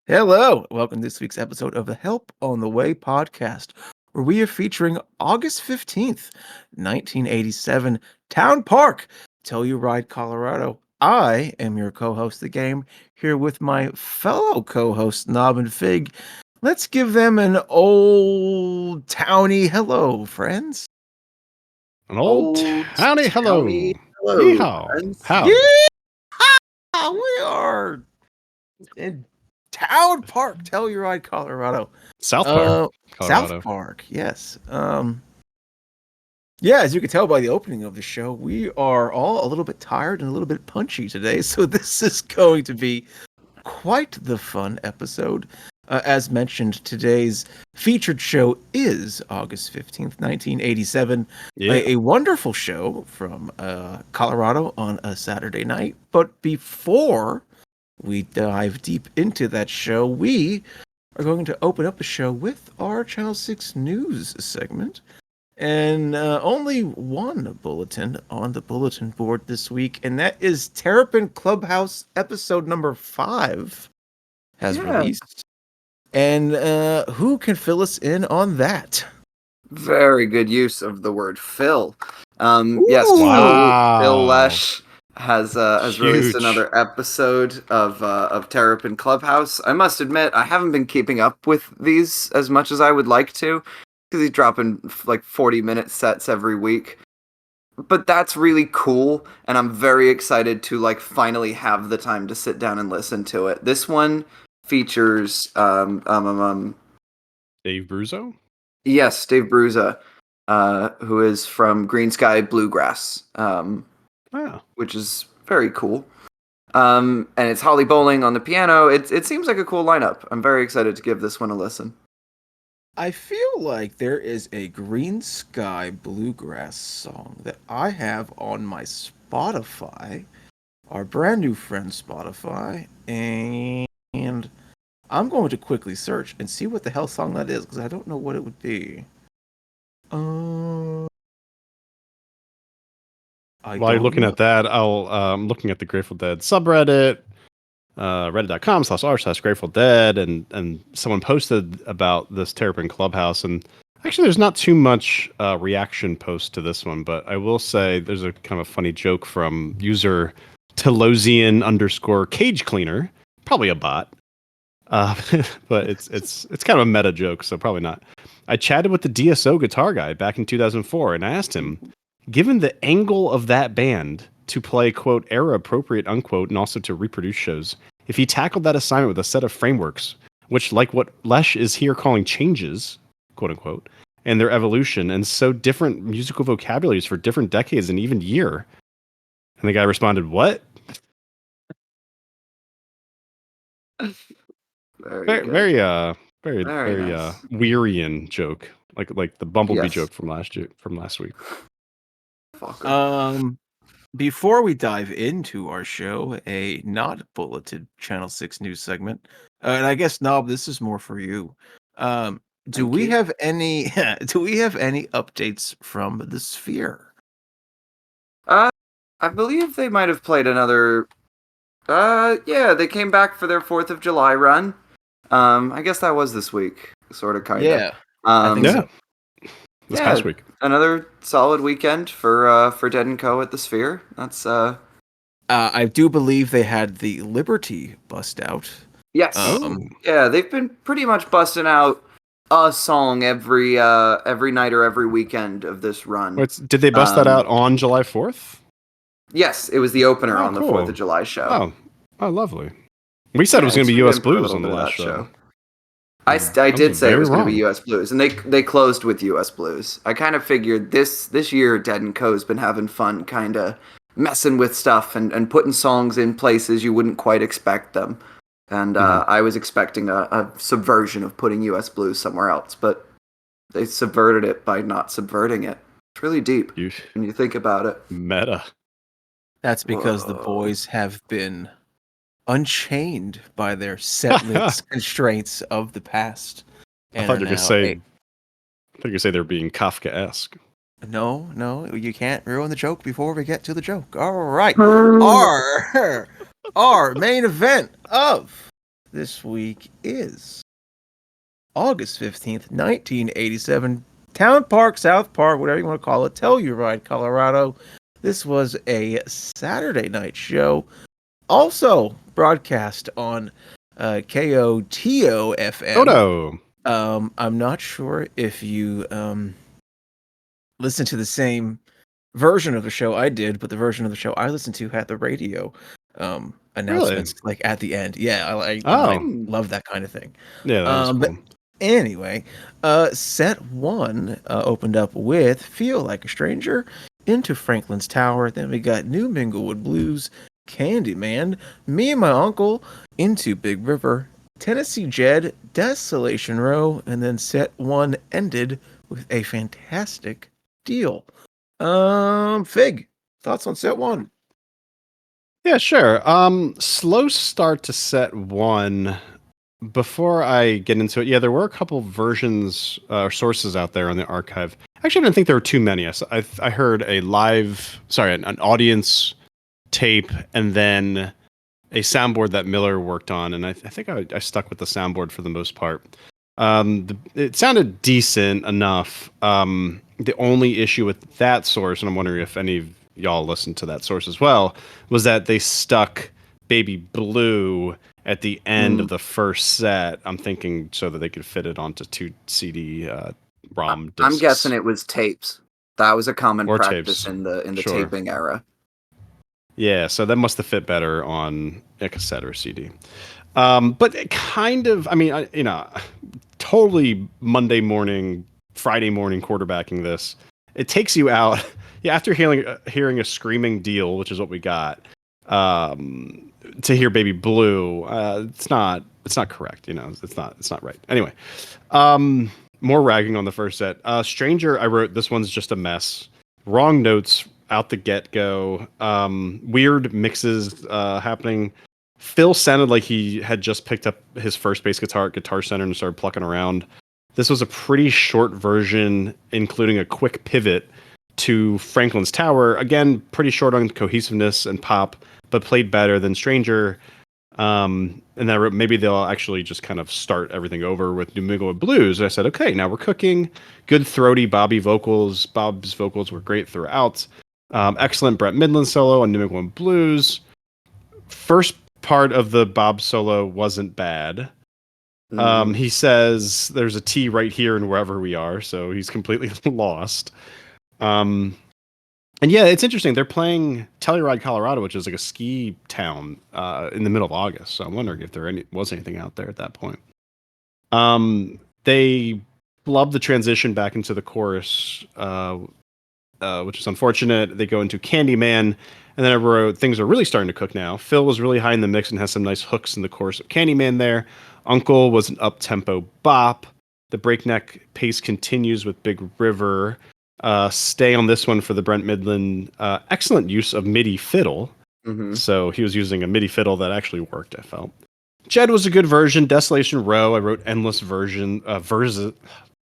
Hello, welcome to this week's episode of the Help on the Way podcast, where we are featuring August 15th, 1987, Town Park, Telluride, Colorado. I am your co-host of the game, here with my fellow co-host, Knob and Fig. Let's give them an old towny hello, friends. An old towny hello. Hello, Yeehaw. friends. How? Yeah, we are in Town Park, Telluride, Colorado. South Park, Colorado. South Park, yes. Yeah, as you can tell by the opening of the show, we are all a little bit tired and a little bit punchy today, so this is going to be quite the fun episode. As mentioned, today's featured show is August 15th, 1987. Yeah. A wonderful show from Colorado on a Saturday night. But before we dive deep into that show, we are going to open up the show with our Channel 6 news segment. And only one bulletin on the bulletin board this week, and that is Terrapin Clubhouse episode number 5 has released. And who can fill us in on that? Very good use of the word fill. Yes, Wow. Phil Lesh has released Huge. another episode of Terrapin Clubhouse. I must admit, I haven't been keeping up with these as much as I would like to, because he's dropping like 40-minute sets every week. But that's really cool, and I'm very excited to like finally have the time to sit down and listen to it. This one features Dave Bruzo? Yes, Dave Bruza, who is from Green Sky Bluegrass, which is very cool. And it's Holly Bowling on the piano. It seems like a cool lineup. I'm very excited to give this one a listen. I feel like there is a Green Sky Bluegrass song that I have on my Spotify, our brand new friend Spotify, and I'm going to quickly search and see what the hell song that is, because I don't know what it would be. While you're looking at that, I'm looking at the Grateful Dead subreddit, reddit.com/r/Grateful Dead, and someone posted about this Terrapin Clubhouse, and actually there's not too much reaction post to this one, but I will say there's a kind of a funny joke from user Telosian_cage cleaner, probably a bot. But it's kind of a meta joke, so probably not. I chatted with the DSO guitar guy back in 2004, and I asked him, given the angle of that band to play, quote, era appropriate, unquote, and also to reproduce shows, if he tackled that assignment with a set of frameworks, which, like what Lesh is here calling changes, quote unquote, and their evolution, and so different musical vocabularies for different decades and even year. And the guy responded, what? Very nice. Weiryan joke, like the Bumblebee Yes. joke from last week. Before we dive into our show, a not bulleted Channel 6 news segment, and I guess Knob, this is more for you. Do we have any updates from the Sphere? I believe they might have played another. They came back for their 4th of July run. I guess that was this week, sort of, kind of. Yeah, I think so. This past week. Another solid weekend for Dead & Co. at the Sphere. That's I do believe they had the Liberty bust out. Yes. Yeah, they've been pretty much busting out a song every night or every weekend of this run. Did they bust that out on July 4th? Yes, it was the opener on the cool. 4th of July show. Oh, lovely. We said it was going to be US Blues on the last show. I did say it was going to be US Blues, and they closed with US Blues. I kind of figured this year Dead & Co.'s been having fun, kind of messing with stuff and putting songs in places you wouldn't quite expect them. And I was expecting a subversion of putting US Blues somewhere else, but they subverted it by not subverting it. It's really deep when you think about it. Meta. That's because the boys have been unchained by their set list constraints of the past. I thought you were going to say they're being Kafka-esque. No, you can't ruin the joke before we get to the joke. All right. Our main event of this week is August 15th, 1987, Town Park, South Park, whatever you want to call it, Telluride, Colorado. This was a Saturday night show, also broadcast on KOTO FM. Oh, no. I'm not sure if you listened to the same version of the show I did, but the version of the show I listened to had the radio announcements like at the end. Yeah, I love that kind of thing. Yeah, that was cool. But anyway, set one opened up with Feel Like a Stranger, Into Franklin's Tower. Then we got New Minglewood Blues, Candyman, Me and My Uncle, Into Big River, Tennessee Jed, Desolation Row, and then set one ended with a fantastic deal. Fig, thoughts on set one? Yeah, sure. Slow start to set one. Before I get into it, yeah, there were a couple versions or sources out there on the archive. Actually, I didn't think there were too many. I heard an audience tape, and then a soundboard that Miller worked on, and I think I stuck with the soundboard for the most part. It sounded decent enough. The only issue with that source, and I'm wondering if any of y'all listened to that source as well, was that they stuck Baby Blue at the end of the first set. I'm thinking so that they could fit it onto 2 CD ROM discs. I'm guessing it was tapes. That was a common practice tapes. in the Sure. taping era. Yeah, so that must have fit better on a cassette or CD. But it kind of, totally Monday morning, Friday morning quarterbacking this. It takes you out. Yeah, after hearing a screaming deal, which is what we got, to hear Baby Blue, it's not correct. It's not right. Anyway, more ragging on the first set. Stranger, I wrote, this one's just a mess. Wrong notes out the get-go. Weird mixes happening. Phil sounded like he had just picked up his first bass guitar at Guitar Center and started plucking around. This was a pretty short version, including a quick pivot to Franklin's Tower. Again, pretty short on cohesiveness and pop, but played better than Stranger. And then maybe they'll actually just kind of start everything over with New Minglewood Blues. And I said, okay, now we're cooking. Good throaty Bobby vocals. Bob's vocals were great throughout. Excellent Brett Midland solo on New Minglewood Blues. First part of the Bob solo wasn't bad. He says there's a T right here and wherever we are, so he's completely lost. And yeah, it's interesting. They're playing Telluride, Colorado, which is like a ski town in the middle of August. So I'm wondering if there was anything out there at that point. They love the transition back into the chorus, which is unfortunate. They go into Candyman, and then I wrote, things are really starting to cook now. Phil was really high in the mix and has some nice hooks in the chorus of Candyman there. Uncle was an up-tempo bop. The breakneck pace continues with Big River. Stay on this one for the Brent Midland. Excellent use of midi fiddle. So he was using a midi fiddle that actually worked, I felt. Jed was a good version. Desolation Row, I wrote endless verses.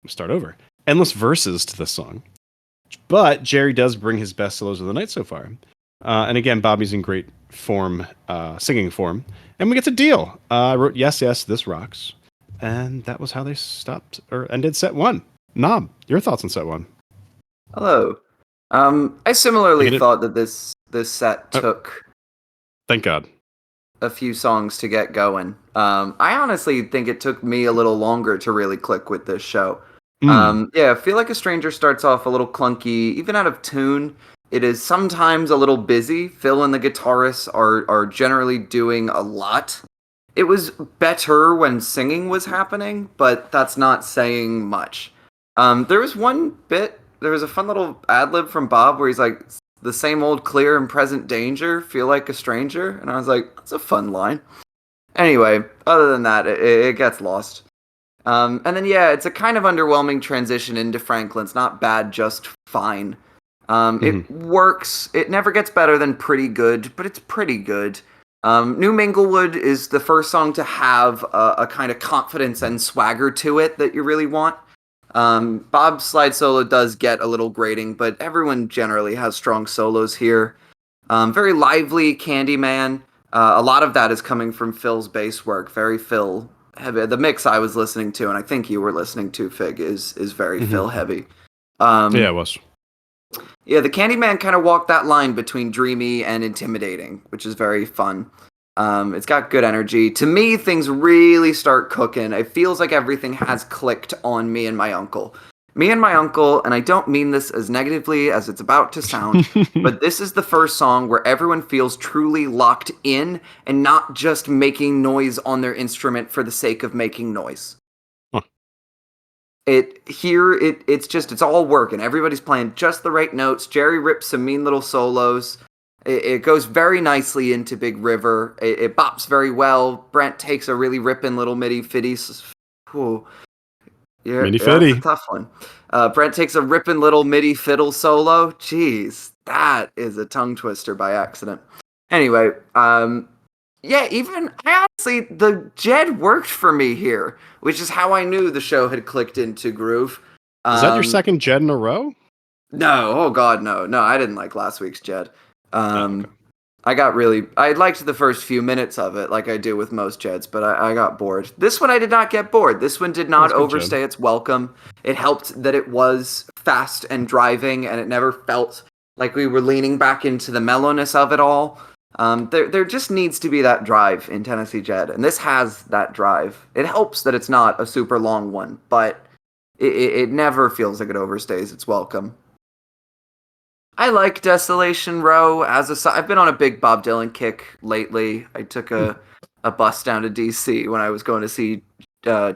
Start over. Endless verses to this song. But Jerry does bring his best solos of the night so far. And again, Bobby's in great form, singing form. And we get to deal. I wrote, yes, this rocks. And that was how they stopped or ended set one. Nob, your thoughts on set one? Hello. I similarly thought that this set took... Thank God. A few songs to get going. I honestly think it took me a little longer to really click with this show. Yeah, I feel like A Stranger starts off a little clunky, even out of tune. It is sometimes a little busy. Phil and the guitarists are generally doing a lot. It was better when singing was happening, but that's not saying much. There was a fun little ad-lib from Bob where he's like, the same old clear and present danger, feel like a stranger. And I was like, that's a fun line. Anyway, other than that, it gets lost. And then, yeah, it's a kind of underwhelming transition into Franklin's. Not bad, just fine. It works. It never gets better than pretty good, but it's pretty good. New Minglewood is the first song to have a kind of confidence and swagger to it that you really want. Bob's slide solo does get a little grating, but everyone generally has strong solos here. Very lively Candyman. A lot of that is coming from Phil's bass work. Very Phil heavy. The mix I was listening to, and I think you were listening to, Fig, is very Phil heavy. Yeah, it was. Yeah, the Candyman kind of walked that line between dreamy and intimidating, which is very fun. It's got good energy. To me, things really start cooking. It feels like everything has clicked on Me and My Uncle. Me and My Uncle, and I don't mean this as negatively as it's about to sound, but this is the first song where everyone feels truly locked in and not just making noise on their instrument for the sake of making noise. It's all working. Everybody's playing just the right notes. Jerry rips some mean little solos. It goes very nicely into Big River. It bops very well. Brent takes a really ripping little midi fiddy. Midi fiddy. That's a tough one. Brent takes a ripping little midi fiddle solo. Jeez, that is a tongue twister by accident. Anyway, the Jed worked for me here, which is how I knew the show had clicked into groove. Is that your second Jed in a row? No, oh god, no. I didn't like last week's Jed. Okay. I liked the first few minutes of it, like I do with most Jeds, but I got bored. This one I did not get bored. This one did not overstay its welcome. It helped that it was fast and driving, and it never felt like we were leaning back into the mellowness of it all. There just needs to be that drive in Tennessee Jed, and this has that drive. It helps that it's not a super long one, but it never feels like it overstays its welcome. I like Desolation Row I've been on a big Bob Dylan kick lately. I took a bus down to DC when I was going to see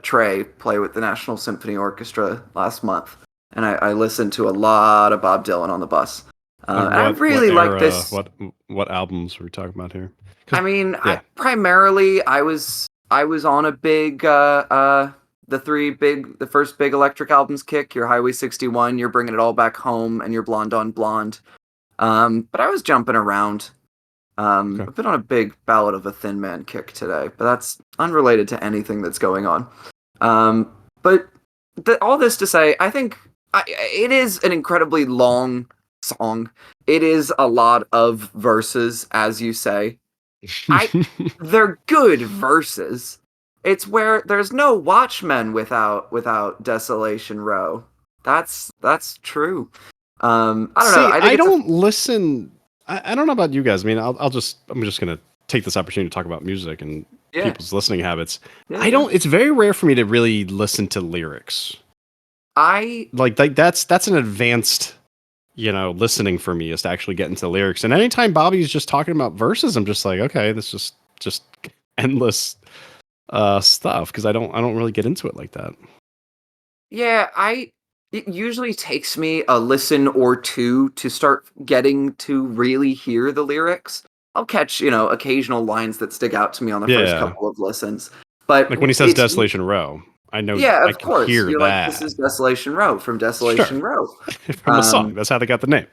Trey play with the National Symphony Orchestra last month, and I listened to a lot of Bob Dylan on the bus. I really like this. What albums were we talking about here? I mean, yeah. I was on a big the first big Electric albums kick. Your Highway 61, You're Bringing It All Back Home, and your Blonde on Blonde. But I was jumping around. Okay. I've been on a big Ballad of a Thin Man kick today, but that's unrelated to anything that's going on. But all this to say, I think it is an incredibly long song. It is a lot of verses, as you say. They're good verses. It's where there's no Watchmen without Desolation Row. That's true. I don't know. I don't listen. I don't know about you guys. I mean, I'm just gonna take this opportunity to talk about music and people's listening habits. Yeah, It's very rare for me to really listen to lyrics. That's an advanced, listening for me is to actually get into lyrics. And anytime Bobby's just talking about verses, I'm just like, okay, this is just endless stuff, because I don't really get into it like that. Yeah, it usually takes me a listen or two to start getting to really hear the lyrics. I'll catch, occasional lines that stick out to me on the first couple of listens. But like when he says Desolation Row, I know. Yeah, of course. Hear You're that. Like, this is Desolation Row from Desolation Row. From the song. That's how they got the name.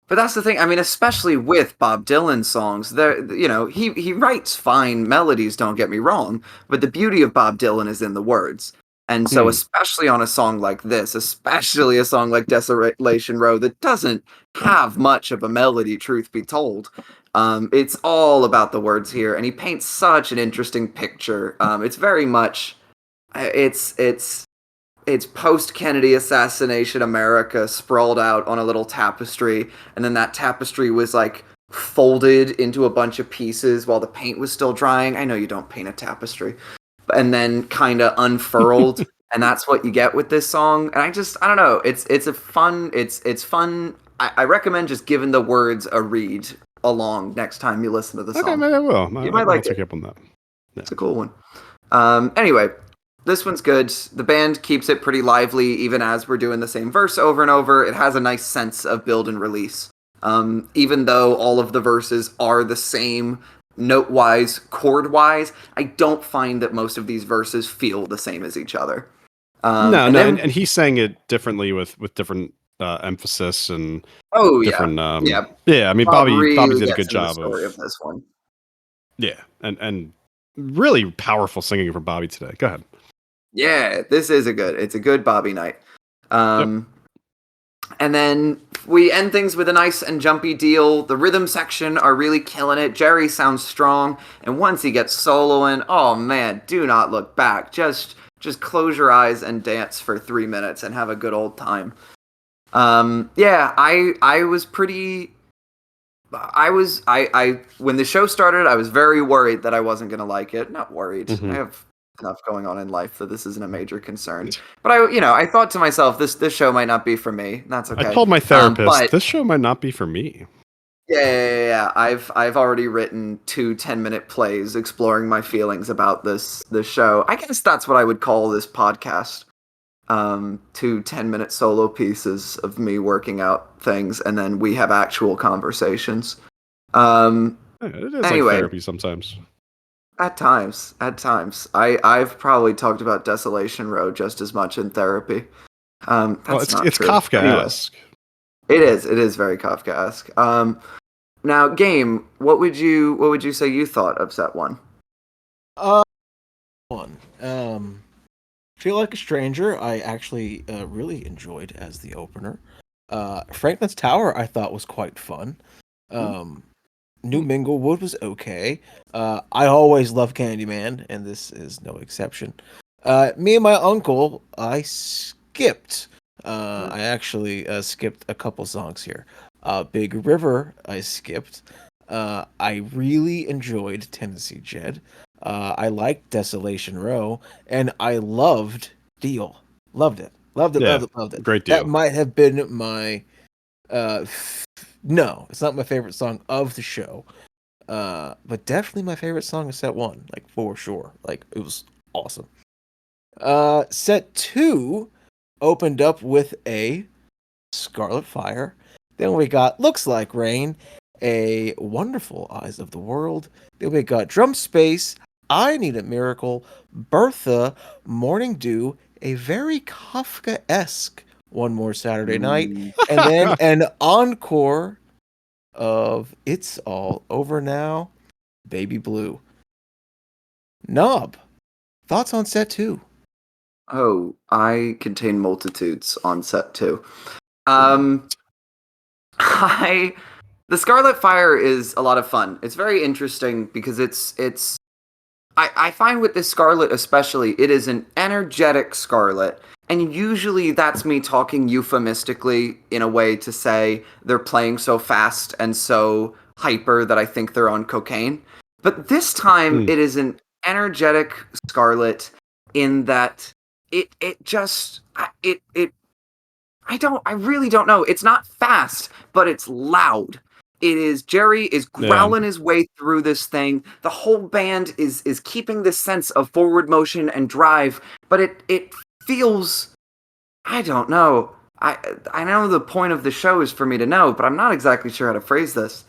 But that's the thing. I mean, especially with Bob Dylan songs, he writes fine melodies, don't get me wrong, but the beauty of Bob Dylan is in the words. And so especially on a song like this, especially a song like Desolation Row that doesn't have much of a melody, truth be told, it's all about the words here, and he paints such an interesting picture. It's very much it's post-Kennedy assassination America sprawled out on a little tapestry, and then that tapestry was like folded into a bunch of pieces while the paint was still drying. I know you don't paint a tapestry. And then kind of unfurled, and that's what you get with this song. And I don't know. It's fun. I recommend just giving the words a read along next time you listen to the song. Okay, maybe I will. You might like it. Up on that. Yeah. It's a cool one. Anyway, this one's good. The band keeps it pretty lively, even as we're doing the same verse over and over. It has a nice sense of build and release. Even though all of the verses are the same note-wise, chord-wise, I don't find that most of these verses feel the same as each other. And he's saying it differently with different emphasis and different. I mean, Bobby did a good job of this one. Yeah, and really powerful singing from Bobby today. Go ahead. Yeah, this is it's a good Bobby night. Yep. And then we end things with a nice and jumpy deal. The rhythm section are really killing it. Jerry sounds strong, and once he gets soloing, oh man, do not look back. Just close your eyes and dance for 3 minutes and have a good old time. Yeah, I was pretty. I when the show started, I was very worried that I wasn't gonna like it. Not worried. Mm-hmm. I have enough going on in life that this isn't a major concern. But I thought to myself, this show might not be for me. That's okay. I told my therapist but this show might not be for me. yeah. I've already written 2 10-minute plays exploring my feelings about this show. I guess that's what I would call this podcast. 2 10-minute solo pieces of me working out things, and then we have actual conversations. It is anyway, like therapy sometimes. At times. I've probably talked about Desolation Row just as much in therapy. That's it's Kafkaesque. Anyway, it is very Kafkaesque. Now, Game, what would you say you thought of set 1? Feel Like a Stranger, I actually really enjoyed as the opener. Franklin's Tower, I thought was quite fun. New Minglewood was okay. I always love Candyman, and this is no exception. Me and my uncle, I skipped. I actually skipped a couple songs here. Big River, I skipped. I really enjoyed Tennessee Jed. I liked Desolation Row, and I loved Deal. Loved it. Loved it. Great deal. That might have been my no, it's not my favorite song of the show. But definitely my favorite song of set 1, like for sure. Like it was awesome. Set 2 opened up with a Scarlet Fire. Then we got Looks Like Rain, a Wonderful Eyes of the World. Then we got Drum Space, I Need a Miracle, Bertha, Morning Dew, a very Kafka-esque One More Saturday Night, and then an encore of It's All Over Now, Baby Blue. Knob, thoughts on set 2? Oh, I contain multitudes on set 2. The Scarlet Fire is a lot of fun. It's very interesting because I find with this Scarlet especially, it is an energetic Scarlet, and usually that's me talking euphemistically in a way to say they're playing so fast and so hyper that I think they're on cocaine. But this time it is an energetic Scarlet in that I really don't know. It's not fast, but it's loud. Jerry is growling his way through this thing. The whole band is keeping this sense of forward motion and drive, but it feels, I don't know. I know the point of the show is for me to know, but I'm not exactly sure how to phrase this.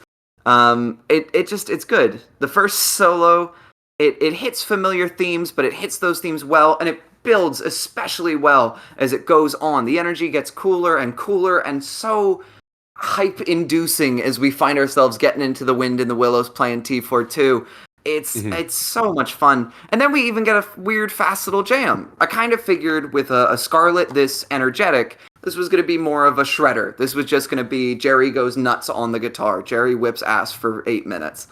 It's good. The first solo, it hits familiar themes, but it hits those themes well, and it builds especially well as it goes on. The energy gets cooler and cooler and so hype-inducing as we find ourselves getting into the Wind in the Willows playing T42. It's so much fun. And then we even get a weird fast little jam. I kind of figured with a Scarlet this energetic, this was going to be more of a shredder. This was just going to be Jerry goes nuts on the guitar. Jerry whips ass for 8 minutes.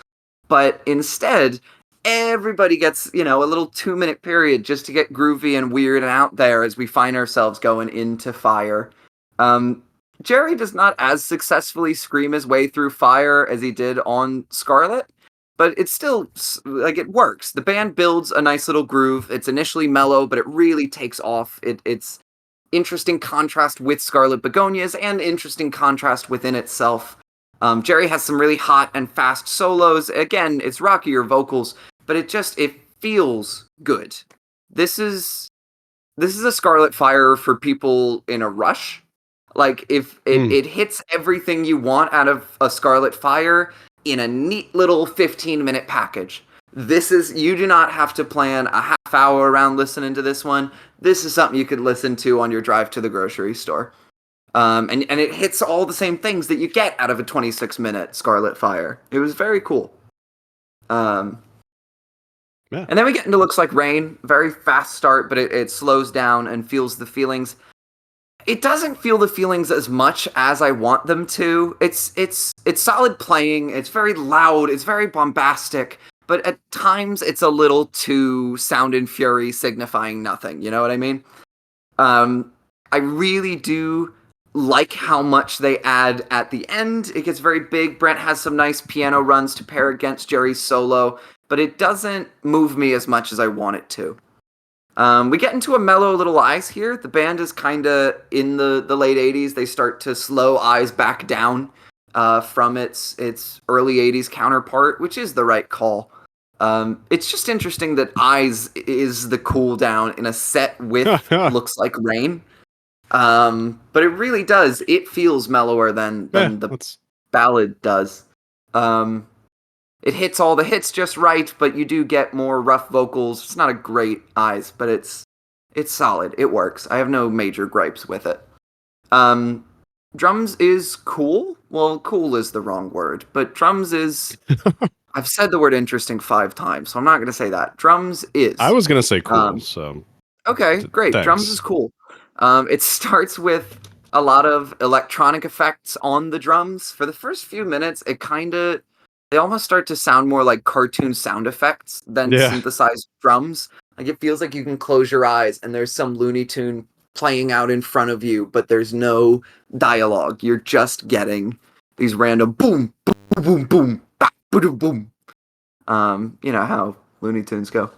But instead, everybody gets, a little 2-minute period just to get groovy and weird and out there as we find ourselves going into Fire. Jerry does not as successfully scream his way through Fire as he did on Scarlet, but it's still, it works. The band builds a nice little groove. It's initially mellow, but it really takes off. It's interesting contrast with Scarlet Begonias and interesting contrast within itself. Jerry has some really hot and fast solos. Again, it's rockier vocals, but it feels good. This is a Scarlet Fire for people in a rush. Like, if it hits everything you want out of a Scarlet Fire in a neat little 15-minute package. You do not have to plan a half hour around listening to this one. This is something you could listen to on your drive to the grocery store. And it hits all the same things that you get out of a 26-minute Scarlet Fire. It was very cool. Yeah. And then we get into Looks Like Rain. Very fast start, but it slows down and feels the feelings. It doesn't feel the feelings as much as I want them to. It's solid playing. It's very loud. It's very bombastic. But at times, it's a little too sound and fury, signifying nothing. You know what I mean? I really do like how much they add at the end. It gets very big. Brent has some nice piano runs to pair against Jerry's solo, but it doesn't move me as much as I want it to. We get into a mellow little Eyes here. The band is kind of in the late 80s. They start to slow Eyes back down from its early 80s counterpart, which is the right call. It's just interesting that Eyes is the cool down in a set with Looks Like Rain. But it really does. It feels mellower than the ballad does. It hits all the hits just right, but you do get more rough vocals. It's not a great Eyes, but it's solid. It works. I have no major gripes with it. Drums is cool. Well, cool is the wrong word, but drums is... I've said the word interesting 5 times, so I'm not going to say that. Drums is... I was going to say cool, so... Okay, great. Thanks. Drums is cool. It starts with a lot of electronic effects on the drums. For the first few minutes, they almost start to sound more like cartoon sound effects than synthesized drums. Like, it feels like you can close your eyes and there's some Looney Tune playing out in front of you, but there's no dialogue. You're just getting these random boom, boom, boom, boom, boom, boom. You know how Looney Tunes go.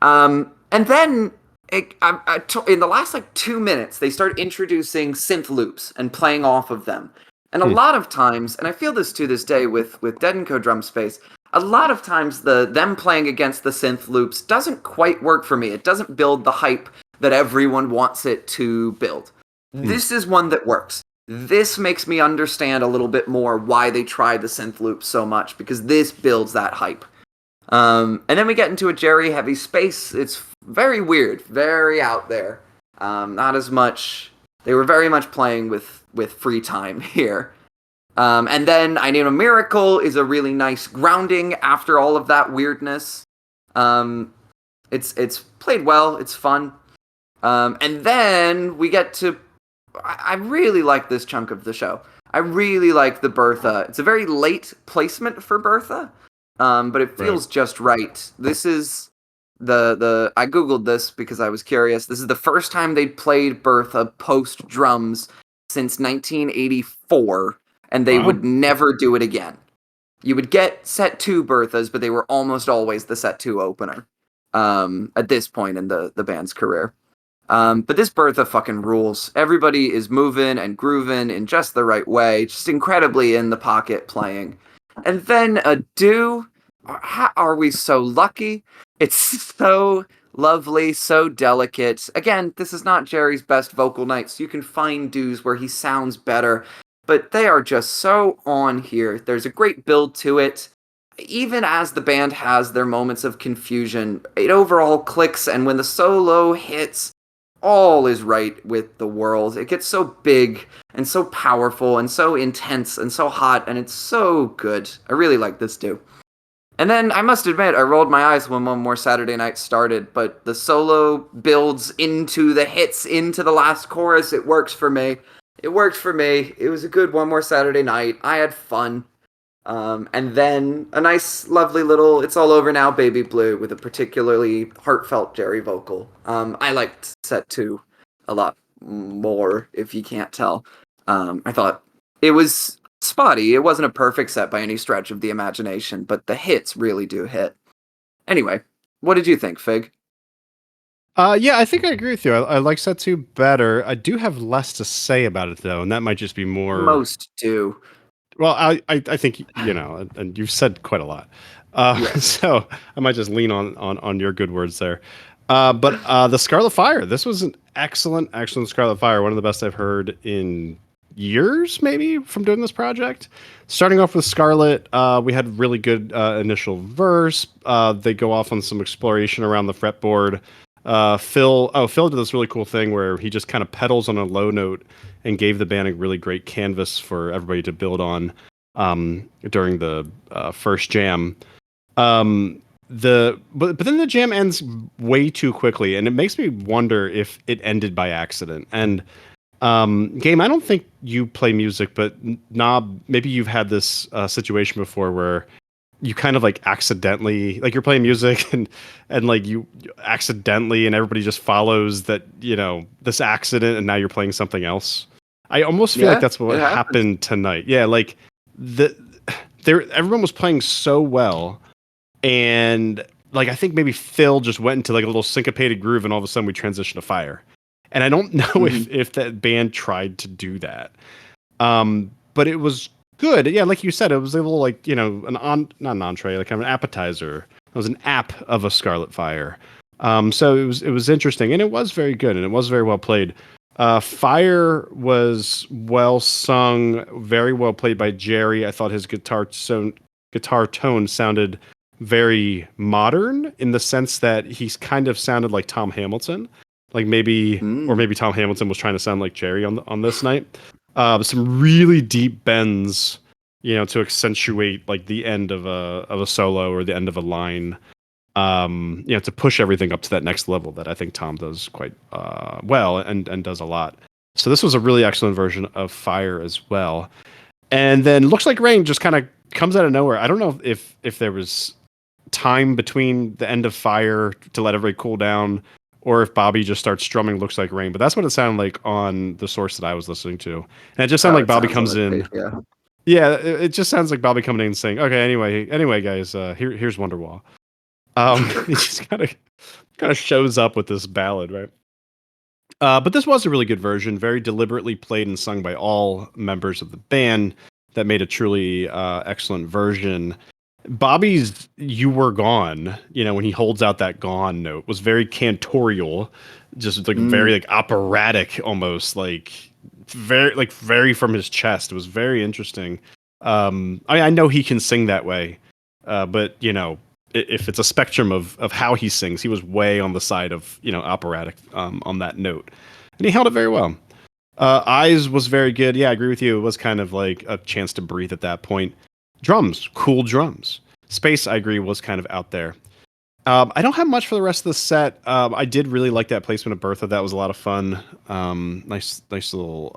And then in the last 2 minutes, they start introducing synth loops and playing off of them. And a lot of times, and I feel this to this day with Dead & Co. Drum Space, a lot of times them playing against the synth loops doesn't quite work for me. It doesn't build the hype that everyone wants it to build. This is one that works. This makes me understand a little bit more why they try the synth loops so much, because this builds that hype. And then we get into a Jerry heavy space. It's very weird, very out there. Not as much. They were very much playing with free time here. And then I Need a Miracle is a really nice grounding after all of that weirdness. It's played well. It's fun. And then we get to... I really like this chunk of the show. I really like the Bertha. It's a very late placement for Bertha. But it feels just right. This is I googled this because I was curious. This is the first time they'd played Bertha post drums since 1984, and they would never do it again. You would get set 2 Berthas, but they were almost always the set 2 opener. At this point in the band's career. But this Bertha fucking rules. Everybody is moving and grooving in just the right way, just incredibly in the pocket playing. And then a do. How are we so lucky? It's so lovely, so delicate. Again, this is not Jerry's best vocal nights. You can find do's where he sounds better, but they are just so on here. There's a great build to it. Even as the band has their moments of confusion, it overall clicks, and when the solo hits, all is right with the world. It gets so big and so powerful and so intense and so hot, and it's so good. I really like this too. And then I must admit, I rolled my eyes when One More Saturday Night started, but the solo builds into the hits, into the last chorus. It works for me. It worked for me. It was a good One More Saturday Night. I had fun. And then a nice, lovely little It's All Over Now, Baby Blue, with a particularly heartfelt Jerry vocal. I liked set 2 a lot more, if you can't tell. I thought it was spotty. It wasn't a perfect set by any stretch of the imagination, but the hits really do hit. Anyway, what did you think, Fig? Yeah, I think I agree with you. I like set 2 better. I do have less to say about it, though, and that might just be more... Most do. Well, I think, you know, and you've said quite a lot. So I might just lean on your good words there. But the Scarlet Fire, this was an excellent Scarlet Fire. One of the best I've heard in years, maybe, from doing this project. Starting off with Scarlet, we had really good initial verse. They go off on some exploration around the fretboard. Phil did this really cool thing where he just kind of pedals on a low note and gave the band a really great canvas for everybody to build on during the first jam. But then the jam ends way too quickly, and it makes me wonder if it ended by accident. And Game, I don't think you play music, but Knob, maybe you've had this situation before where you kind of like accidentally, like you're playing music and like you accidentally, and everybody just follows that, this accident, and now you're playing something else. I almost feel like that's what happened tonight. Yeah, like everyone was playing so well, and like I think maybe Phil just went into like a little syncopated groove, and all of a sudden we transitioned to Fire. And I don't know if that band tried to do that. But it was good. Yeah, like you said, it was a little like, not an entree, like kind of an appetizer. It was an app of a Scarlet Fire. So it was interesting, and it was very good, and it was very well played. Fire was well sung, very well played by Jerry. I thought his guitar tone sounded very modern in the sense that he's kind of sounded like Tom Hamilton. Like maybe Tom Hamilton was trying to sound like Jerry on this night. Some really deep bends, to accentuate like the end of a solo or the end of a line. To push everything up to that next level that I think Tom does quite well and does a lot. So this was a really excellent version of Fire as well. And then Looks Like Rain just kind of comes out of nowhere. I don't know if there was time between the end of Fire to let everybody cool down, or if Bobby just starts strumming Looks Like Rain. But that's what it sounded like on the source that I was listening to. And it just sounded like Bobby comes in. Yeah, it just sounds like Bobby coming in and saying, okay, anyway, guys, here's Wonderwall. He just kind of shows up with this ballad, right? But this was a really good version, very deliberately played and sung by all members of the band. That made a truly excellent version. Bobby's "You Were Gone," when he holds out that "gone" note, was very cantorial, just like very like operatic, almost like very from his chest. It was very interesting. I know he can sing that way, but if it's a spectrum of how he sings, he was way on the side of operatic on that note, and he held it very well. Eyes was very good. Yeah, I agree with you. It was kind of like a chance to breathe at that point. Drums, cool drums. Space, I agree, was kind of out there. I don't have much for the rest of the set. I did really like that placement of Bertha. That was a lot of fun. Nice little,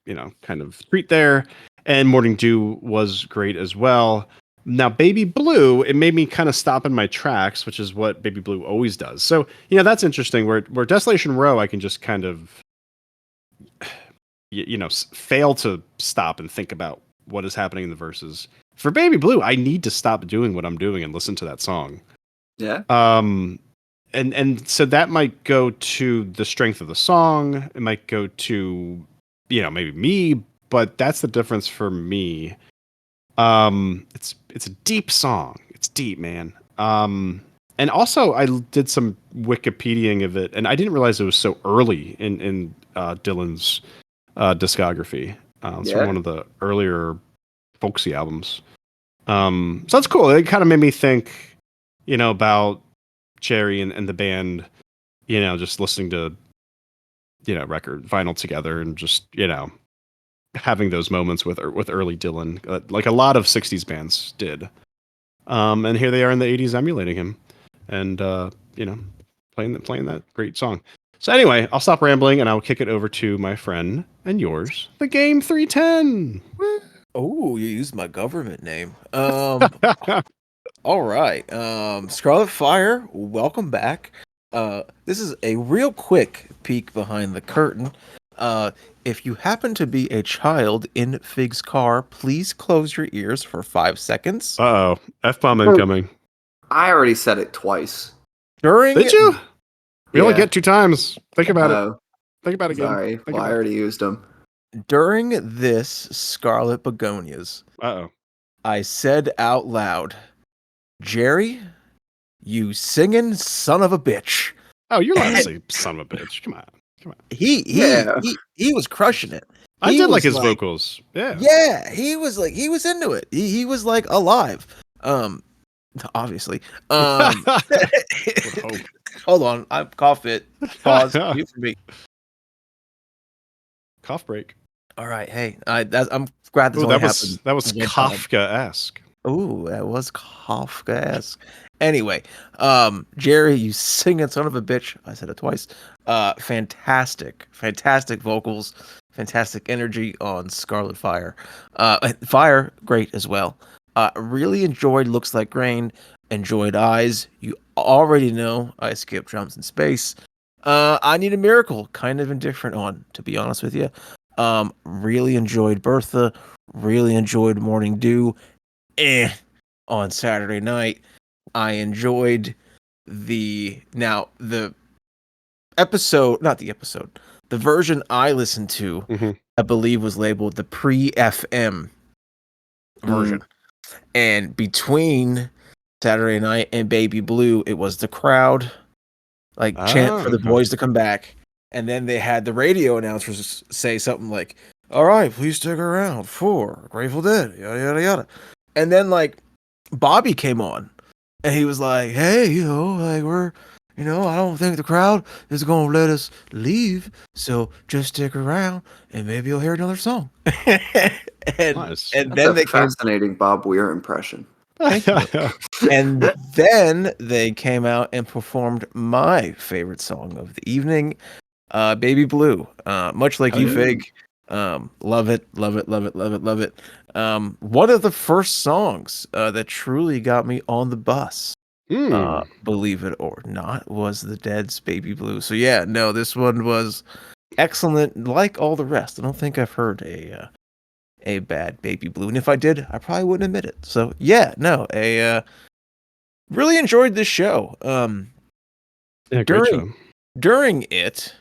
kind of treat there. And Morning Dew was great as well. Now, Baby Blue, it made me kind of stop in my tracks, which is what Baby Blue always does. So, that's interesting. Where Desolation Row, I can just kind of, fail to stop and think about what is happening in the verses. For Baby Blue, I need to stop doing what I'm doing and listen to that song. Yeah. And so that might go to the strength of the song. It might go to, maybe me, but that's the difference for me. It's a deep song. It's deep, man. And also I did some Wikipediaing of it, and I didn't realize it was so early in Dylan's discography. It's from one of the earlier folksy albums. So that's cool. It kind of made me think, about Jerry and the band, just listening to, record vinyl together and just, having those moments with early Dylan, like a lot of 60s bands did. And here they are in the 80s emulating him and, playing that great song. So anyway, I'll stop rambling and I'll kick it over to my friend and yours, the Game 310. Oh, you used my government name. All right. Scarlet Fire, welcome back. This is a real quick peek behind the curtain. If you happen to be a child in Fig's car, please close your ears for 5 seconds. Uh-oh. F-bomb incoming. I already said it twice. Did you? We only get 2 times. Think about it. Think about it again. Sorry. I already used them. During this Scarlet Begonias, I said out loud, Jerry, you singing son of a bitch. Oh, you're allowed to say son of a bitch. Come on. He was crushing it. I did like his vocals. Yeah. Yeah, he was into it. He was like alive. Obviously. Hold on, I'm cough it. Pause. Mute for me. Cough break. All right, hey, I'm glad this only happened. That was Kafka-esque. Ooh, that was Kafkaesque. Anyway, Jerry, you singing son of a bitch. I said it twice. Fantastic vocals, fantastic energy on Scarlet Fire. Fire, great as well. Really enjoyed Looks Like Rain, enjoyed Eyes. You already know I skip Drums in Space. I Need a Miracle, kind of indifferent on, to be honest with you. Really enjoyed Bertha, really enjoyed Morning Dew. On Saturday night. I enjoyed the the version I listened to, I believe was labeled the pre-FM version. And between Saturday night and Baby Blue, it was the crowd chant for the boys to come back. And then they had the radio announcers say something like, "All right, please stick around for Grateful Dead, yada yada yada." And then Bobby came on and he was like, "Hey, we're, I don't think the crowd is going to let us leave. So just stick around and maybe you'll hear another song." and nice. and That's then a fascinating Bob Weir impression. Thank you. And then they came out and performed my favorite song of the evening, Baby Blue. Much like you, Fig. Love it. One of the first songs that truly got me on the bus, believe it or not, was the Dead's Baby Blue. So yeah, no, this one was excellent. Like all the rest, I don't think I've heard a bad Baby Blue, and if I did, I probably wouldn't admit it. So yeah, no, really enjoyed this show. Yeah, great show. During it,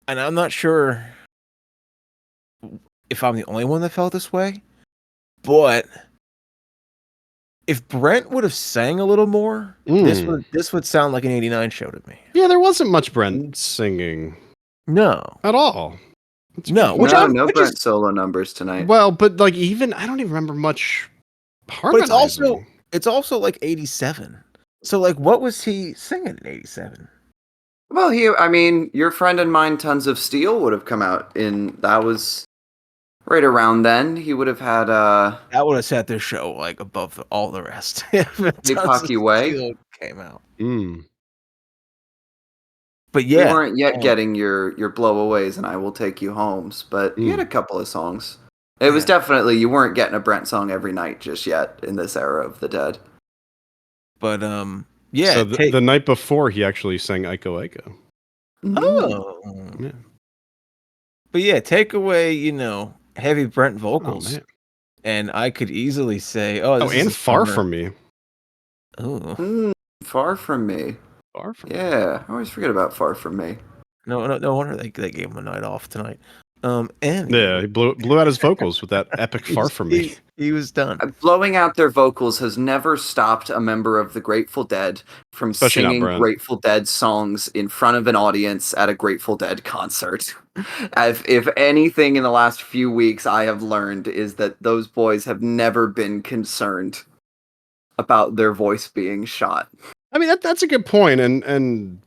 and I'm not sure if I'm the only one that felt this way, but if Brent would have sang a little more, this would sound like an '89 show to me. Yeah, there wasn't much Brent singing. No, at all. No, no Brent solo numbers tonight. Well, but even I don't even remember much harmonizing. But it's also like '87. So what was he singing in '87? Well, your friend and mine, Tons of Steel, would have come out that was right around then. He would have had that would have set this show above all the rest. Pocky Way came out. But yeah, we weren't yet getting your blowaways and I Will Take You Homes, but he had a couple of songs. It was definitely, you weren't getting a Brent song every night just yet in this era of the Dead. But yeah. So the night before, he actually sang Aiko Aiko. Oh. Yeah. But yeah, take away, heavy Brent vocals. And I could easily say, and Far From Me. Oh. Far From Me. Far From Me. Yeah, I always forget about Far From Me. No wonder they gave him a night off tonight. And yeah, he blew out his vocals with that epic Far From Me. He was done. Blowing out their vocals has never stopped a member of the Grateful Dead from singing Grateful Dead songs in front of an audience at a Grateful Dead concert. If anything in the last few weeks I have learned is that those boys have never been concerned about their voice being shot. I mean, that's a good point, and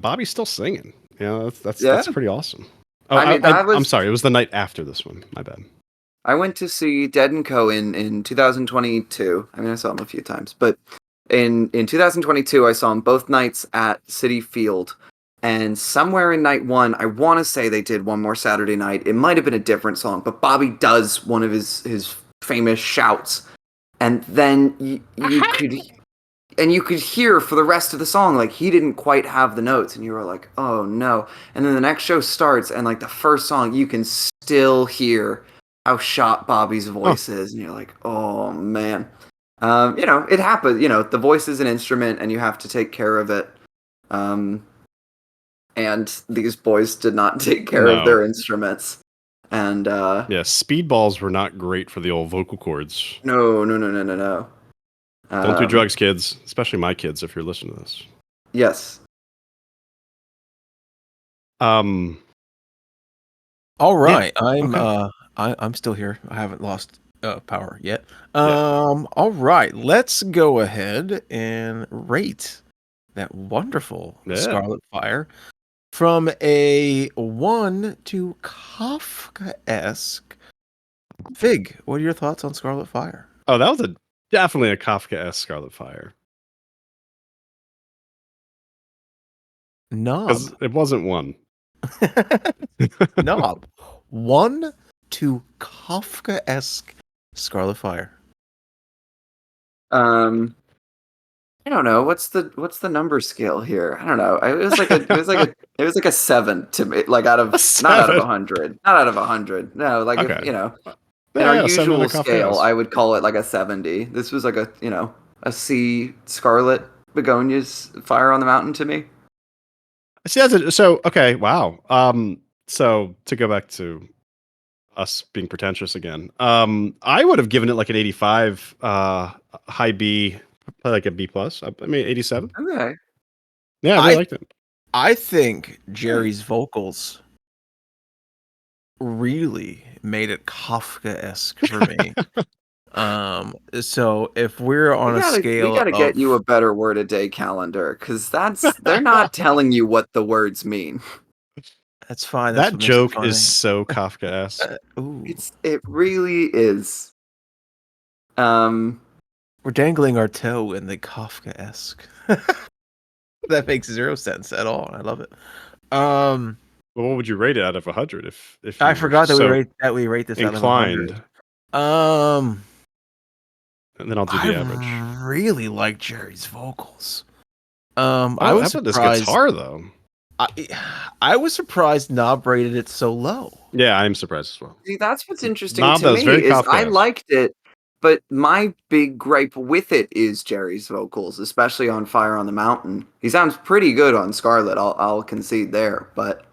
Bobby's still singing. That's pretty awesome. Oh, I'm sorry. It was the night after this one. My bad. I went to see Dead & Co. in 2022. I mean, I saw them a few times, but in 2022, I saw them both nights at Citi Field. And somewhere in night one, I want to say they did One More Saturday Night. It might have been a different song, but Bobby does one of his famous shouts, and then you could hear for the rest of the song, he didn't quite have the notes, and you were like, oh no. And then the next show starts, and the first song, you can still hear how shot Bobby's voice is, and you're like, oh man. It happens. The voice is an instrument, and you have to take care of it. And these boys did not take care of their instruments. And speedballs were not great for the old vocal cords. No. Don't do drugs, kids. Especially my kids, if you're listening to this. Yes. All right. I'm still here. I haven't lost power yet. All right. Let's go ahead and rate that wonderful Scarlet Fire from a 1 to Kafkaesque. Fig, what are your thoughts on Scarlet Fire? Oh, that was definitely a Kafka-esque Scarlet Fire. Knob. It wasn't one. Knob. 1 to Kafka-esque Scarlet Fire. I don't know. What's the number scale here? I don't know. It was like a 7 to me. Like not out of 100. Not out of 100. No, like okay. if in our Yeah, usual scale, I would call it like a 70. This was like a C Scarlet Begonias Fire on the Mountain to me. See, okay, wow. So to go back to us being pretentious again, I would have given it like an 85, high B, like a B plus. I mean, 87. Okay. Yeah, I really liked it. I think Jerry's vocals really made it Kafka-esque for me. So if we're on a scale, we gotta get you a better word a day calendar, because they're not telling you what the words mean. That's fine. That joke is so Kafka-esque. It really is. We're dangling our toe in the Kafka-esque. That makes 0 sense at all. I love it. Well, what would you rate it out of 100 if I forgot that we rate this inclined? out of 100. And then I'll do the average. I really like Jerry's vocals. I was surprised. This guitar though. I was surprised Knob rated it so low. Yeah, I'm surprised as well. See, that's what's interesting to me is I liked it, but my big gripe with it is Jerry's vocals, especially on Fire on the Mountain. He sounds pretty good on Scarlet, I'll concede there, but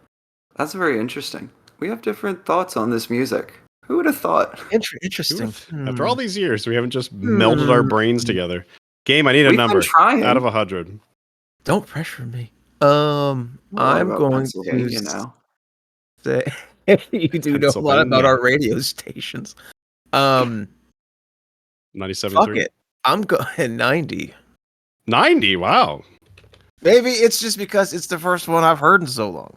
that's very interesting. We have different thoughts on this music. Who would have thought? Interesting. After all these years, we haven't just melded our brains together. Game, I need a number out of 100. Don't pressure me. I'm going to say you do know a lot about our radio stations. 97.3. Fuck it. I'm going 90. 90. Wow. Maybe it's just because it's the first one I've heard in so long.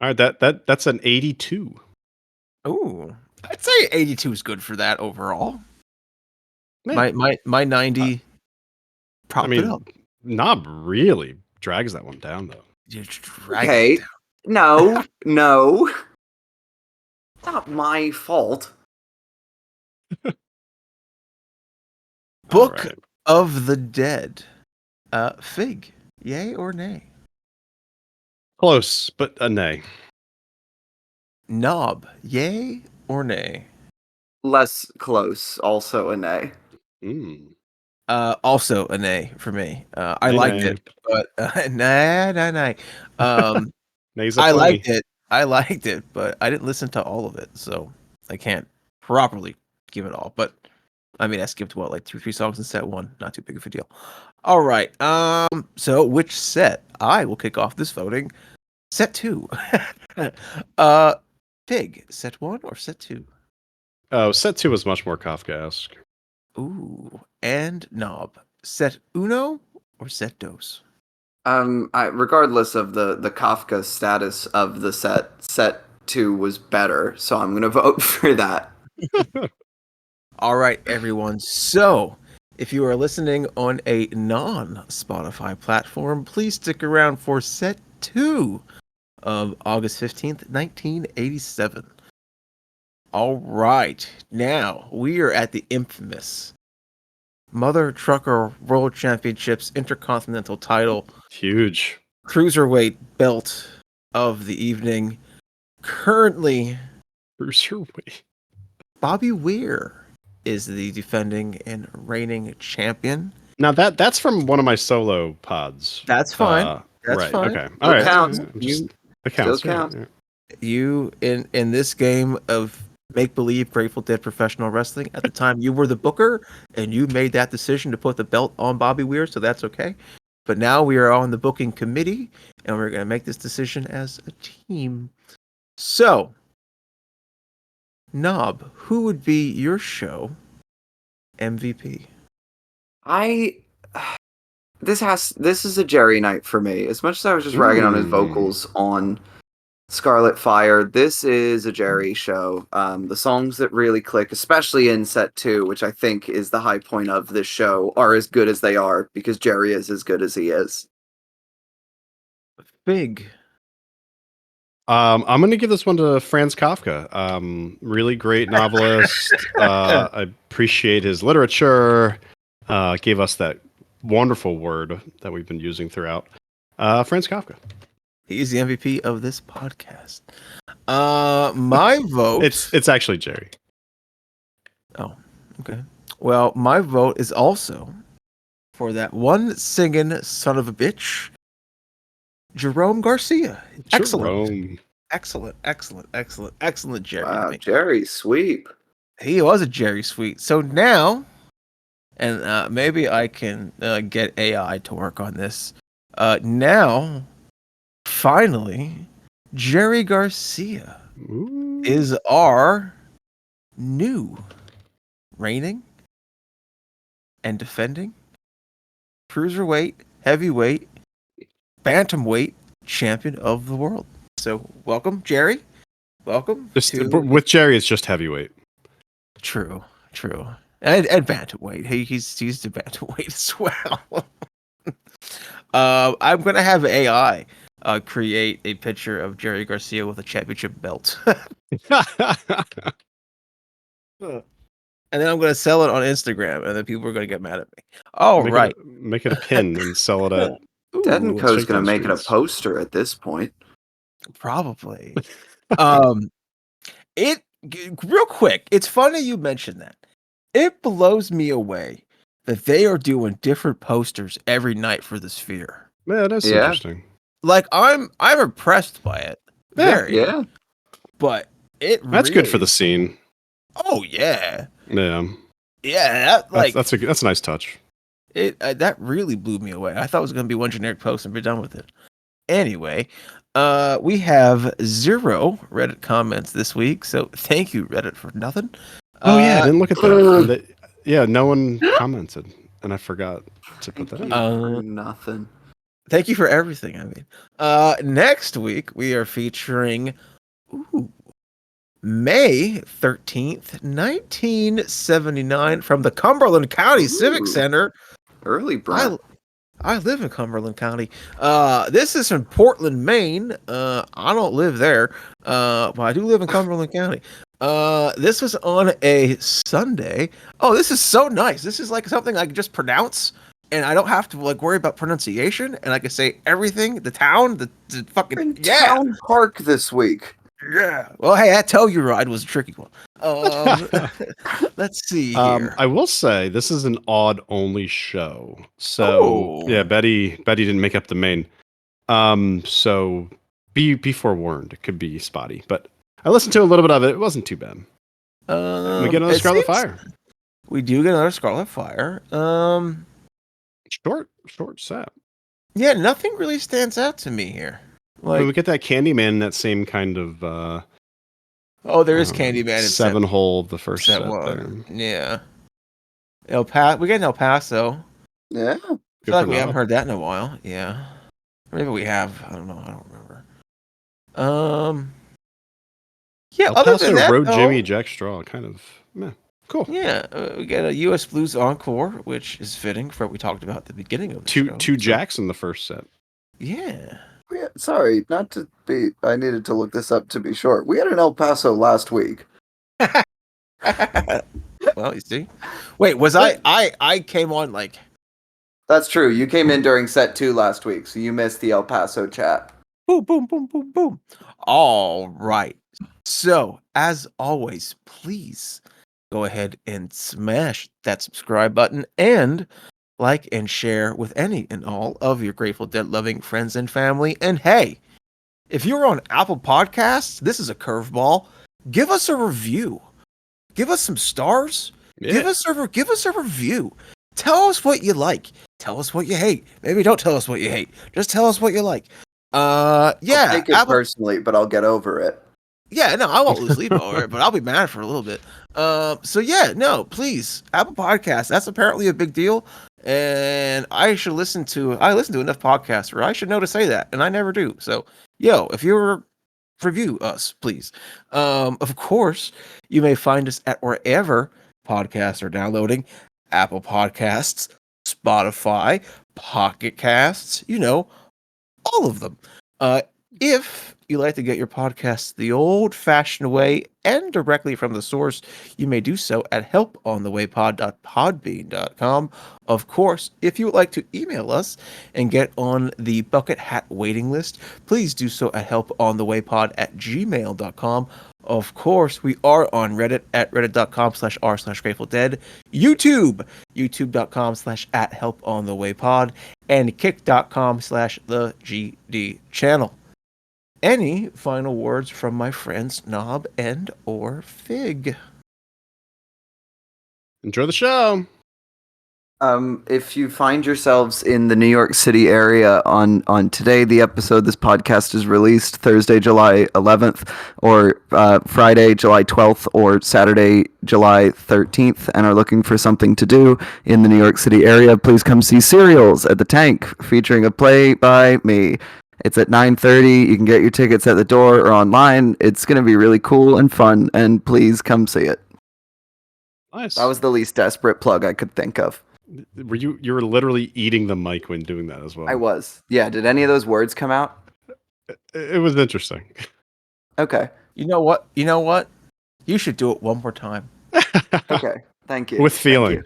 All right, that's an 82. Ooh, I'd say 82 is good for that overall. Man. My 90. It up. Knob really drags that one down though. Okay, no, it's not my fault. Book of the Dead. Fig, yay or nay? Close, but a nay. Knob, yay or nay? Less close, also a nay. Also a nay for me. I liked it, but nay. I liked it, but I didn't listen to all of it, so I can't properly give it all. But I mean, I skipped like 2 or 3 songs in set 1. Not too big of a deal. All right. So which set? I will kick off this voting. Set 2. Fig, set 1 or set 2? Oh, set 2 was much more Kafka-esque. Ooh, and Knob, set uno or set dos? Regardless of the Kafka status of the set 2 was better, so I'm gonna vote for that. All right, everyone. So, if you are listening on a non-Spotify platform, please stick around for set 2 of August 15th, 1987. All right, now we are at the infamous Mother Trucker World Championships Intercontinental title. Huge. Cruiserweight belt of the evening. Currently, Cruiserweight. Bobby Weir is the defending and reigning champion. Now that's from one of my solo pods. That's fine. That's fine. Okay. All right. Counts. It counts. Still counts. Yeah. You in this game of make-believe Grateful Dead professional wrestling, at the time you were the booker and you made that decision to put the belt on Bobby Weir, so that's okay. But now we are on the booking committee and we're going to make this decision as a team. So, Knob, who would be your show MVP? This is a Jerry night for me. As much as I was just ragging on his vocals on Scarlet Fire. This is a Jerry show. The songs that really click, especially in set 2, which I think is the high point of this show, are as good as they are because Jerry is as good as he is. Big. I'm going to give this one to Franz Kafka. Really great novelist. I appreciate his literature. Gave us that wonderful word that we've been using throughout. Franz Kafka. He's the MVP of this podcast. My vote. It's actually Jerry. Oh, okay. Well, my vote is also for that one singing son of a bitch, Jerome Garcia. Jerome. Excellent, Jerry. Wow, Jerry sweep. He was a Jerry Sweet. So now, and maybe I can get AI to work on this. Now, finally, Jerry Garcia is our new reigning and defending cruiserweight, heavyweight, bantamweight champion of the world. So welcome, Jerry. Welcome. With Jerry, it's just heavyweight. True. And bantamweight. He's the bantamweight as well. I'm gonna have AI create a picture of Jerry Garcia with a championship belt. And then I'm going to sell it on Instagram, and then people are going to get mad at me. Make it a pin and sell it at... Dead & Co's going to make it a poster at this point. Probably. Real quick, it's funny you mentioned that. It blows me away that they are doing different posters every night for the Sphere. Yeah, that's interesting. Like, I'm impressed by it. Yeah. But that's good for the scene. Oh yeah. Yeah. Yeah, that's a nice touch. That really blew me away. I thought it was going to be one generic post and be done with it. Anyway, we have 0 Reddit comments this week, so thank you Reddit for nothing. Oh yeah, I didn't look at that. Yeah, no one commented, and I forgot to put that in. Nothing. Thank you for everything. I mean, next week we are featuring May 13th, 1979, from the Cumberland County Civic Center. Early, bro. I live in Cumberland County. This is from Portland, Maine. I don't live there, but I do live in Cumberland County. This was on a Sunday. Oh, this is so nice. This is like something I can just pronounce, and I don't have to like worry about pronunciation, and I can say everything. The town, the fucking town park this week. Yeah. Well, hey, that Telluride was a tricky one. Let's see here. I will say this is an odd only show. So yeah, Betty didn't make up the main. So be forewarned. It could be spotty, but I listened to a little bit of it. It wasn't too bad. We get another Scarlet Fire. We do get another Scarlet Fire. Short set. Yeah, nothing really stands out to me here. Like, we get that Candyman, that same kind of. There is Candyman. In 7-hole of the first set one. There. Yeah. We get an El Paso. Yeah. I feel like we haven't heard that in a while. Yeah. Maybe we have. I don't know. I don't remember. Yeah. El Paso Road Jimmy Jack Straw, kind of. Meh. Cool. Yeah. We get a U.S. Blues Encore, which is fitting for what we talked about at the beginning of the show. Two Jacks in the first set. Yeah. Sorry, not to be. I needed to look this up to be sure. We had an El Paso last week. Well, you see. Wait, was I came on like. That's true. You came in during set 2 last week, so you missed the El Paso chat. Boom, boom, boom, boom, boom. All right. So, as always, please go ahead and smash that subscribe button and like and share with any and all of your Grateful Dead loving friends and family. And hey, if you're on Apple Podcasts, this is a curveball. Give us a review. Give us some stars. Yeah. Give us a review. Tell us what you like. Tell us what you hate. Maybe don't tell us what you hate. Just tell us what you like. I'll take it personally, but I'll get over it. Yeah, no, I won't lose sleep over it, but I'll be mad for a little bit. So yeah, no, please, Apple Podcasts. That's apparently a big deal, and I listen to enough podcasts where I should know to say that, and I never do. So, if you're review us, please. Of course, you may find us at wherever podcasts are downloading: Apple Podcasts, Spotify, Pocket Casts, all of them. If you like to get your podcasts the old-fashioned way and directly from the source, you may do so at helponthewaypod.podbean.com. Of course, if you would like to email us and get on the bucket hat waiting list, please do so at helponthewaypod@gmail.com. Of course, we are on Reddit at reddit.com/r/GratefulDead, youtube.com/@helponthewaypod, and kick.com/thegdchannel. Any final words from my friends Knob and or Fig? Enjoy the show. If you find yourselves in the New York City area on today, the episode, this podcast is released Thursday, July 11th, or Friday, July 12th, or Saturday, July 13th, and are looking for something to do in the New York City area, please come see Serials at the Tank, featuring a play by me. It's at 9:30. You can get your tickets at the door or online. It's going to be really cool and fun, and please come see it. Nice. That was the least desperate plug I could think of. You were literally eating the mic when doing that as well. I was. Yeah, did any of those words come out? It was interesting. Okay. You know what? You should do it one more time. Okay. Thank you. With feeling.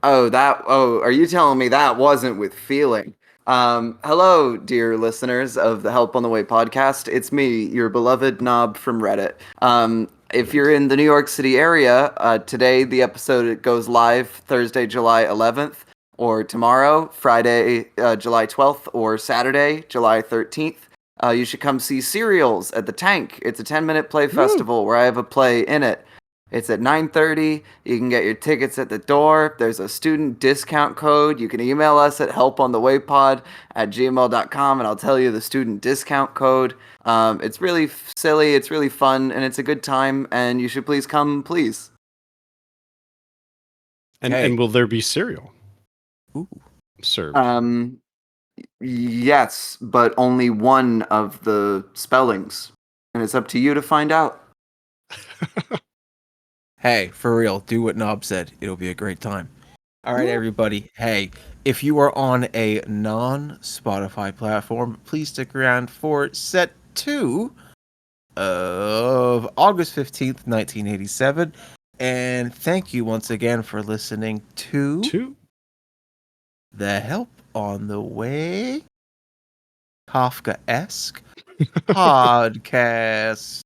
Oh, are you telling me that wasn't with feeling? Hello, dear listeners of the Help on the Way podcast. It's me, your beloved Knob from Reddit. If you're in the New York City area, today the episode goes live Thursday, July 11th, or tomorrow, Friday, July 12th, or Saturday, July 13th. You should come see Serials at the Tank. It's a 10-minute play festival where I have a play in it. It's at 9:30. You can get your tickets at the door. There's a student discount code. You can email us at helponthewaypod@gmail.com, and I'll tell you the student discount code. It's really silly. It's really fun, and it's a good time, and you should please come, please. And will there be cereal? Ooh. Served. Yes, but only one of the spellings, and it's up to you to find out. Hey, for real, do what Knob said. It'll be a great time. All right, everybody. Hey, if you are on a non-Spotify platform, please stick around for set 2 of August 15th, 1987. And thank you once again for listening to the Help on the Way Kafka-esque podcast.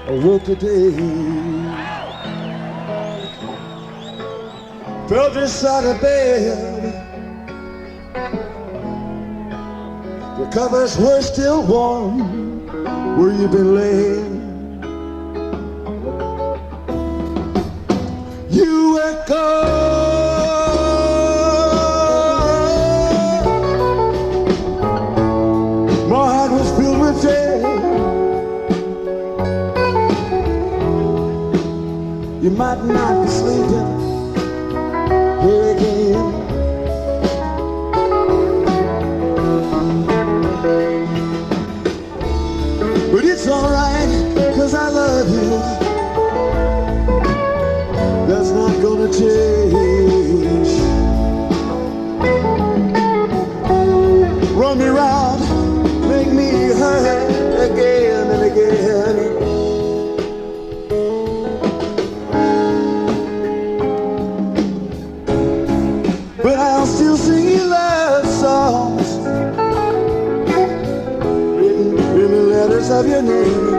I woke today, felt inside a bed. The covers were still warm where you been laying. You were gone. My heart was filled with dread. You might not be sleeping here again. But it's alright, 'cause I love you. That's not gonna change. Run me round, make me hurt again and again. But I'll still sing you love songs, written letters of your name.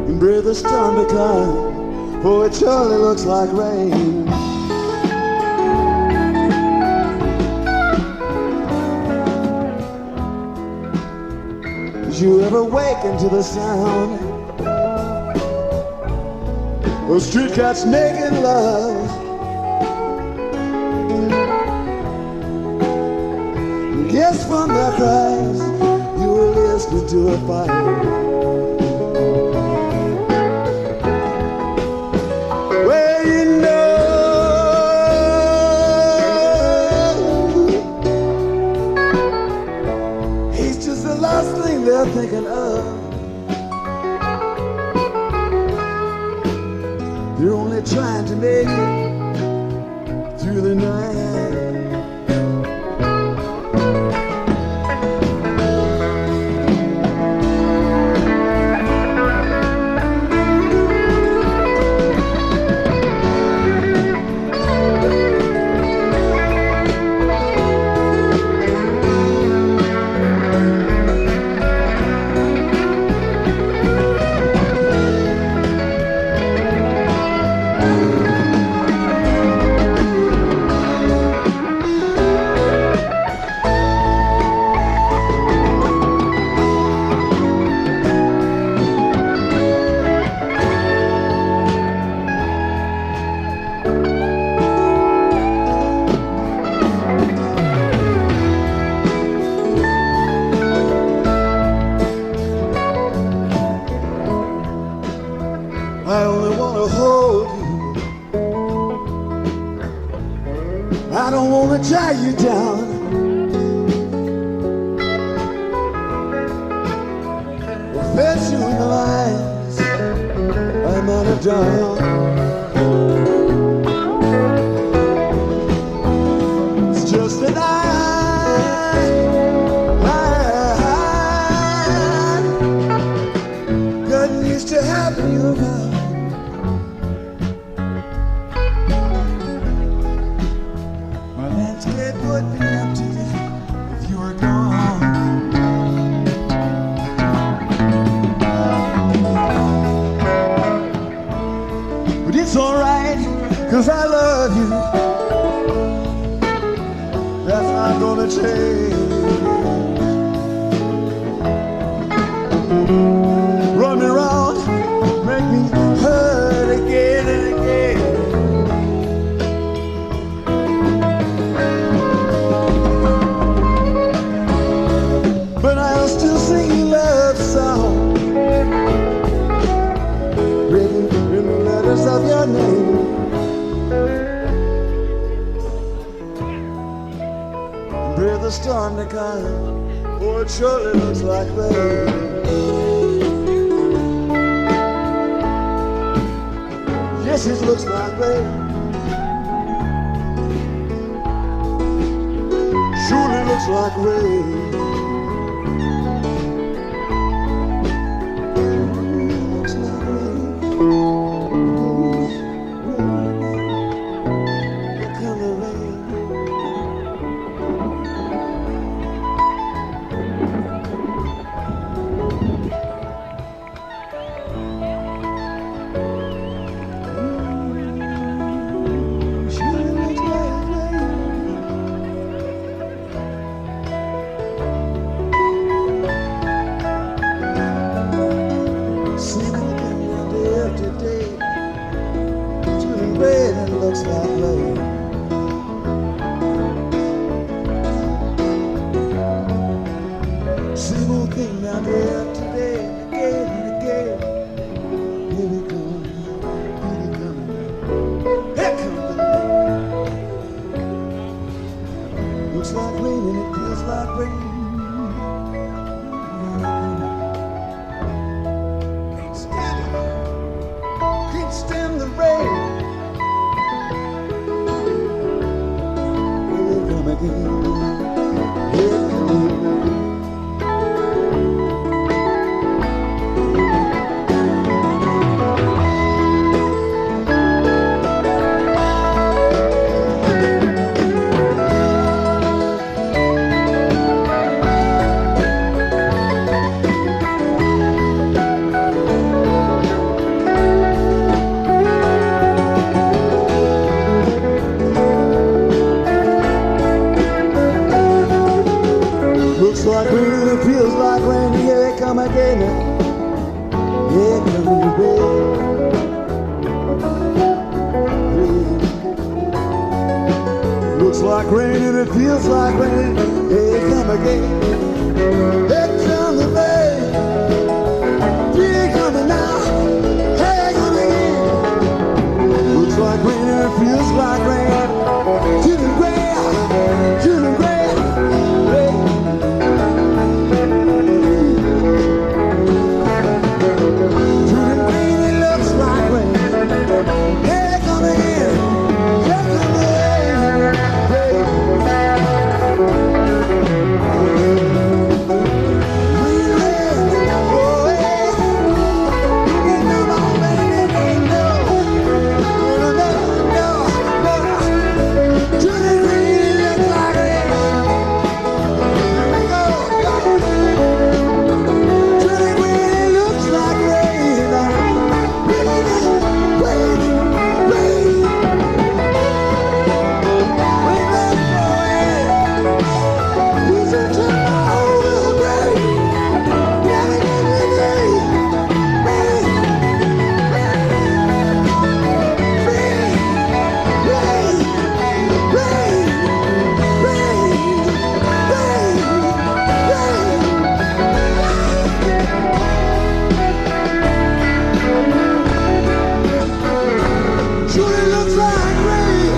And breathe the storm to come, for it surely looks like rain. Did you ever waken to the sound of street cats making love? Yes, from their cries, you were listening to a fire. Well, you know, he's just the last thing they're thinking of. They're only trying to make it through the night. I only want to hold you. I don't want to tie you down. Or fetch you in the lines I might have done. It's just that I gotten used to having you around. Would be empty if you were gone. But it's alright, 'cause I love you. That's not gonna change. Run me round, make me hurt again and again. But I'll still sing you love song, written in the letters of your name. Breathe the storm to come, for it surely looks like rain. Yes, it looks like rain. Surely looks like rain. out there today and again and again. Here we come, here comes the rain. Looks like rain and it feels like rain. Can't stand the rain. Here they come again. Here they come again. Looks like rain and it feels like rain. Here they come again. Here comes the rain. Looks like rain and it feels like rain. Here they come again. Here comes the rain. Here coming now. Here coming again. Looks like rain and it feels like rain. Turning gray, turning gray, rain. Turning green, it looks like rain. Here coming in, here coming in, rain. Rain, rain, oh yeah. Ain't no more rain, ain't no, no, no, no, no. Turning green, it looks like rain. Go, go. Turning green, it looks like rain. Rain, rain, rain. Rain, rain, rain. Listen to my little rain. Yeah, rain, rain, rain. Rain, rain, sure it looks like rain.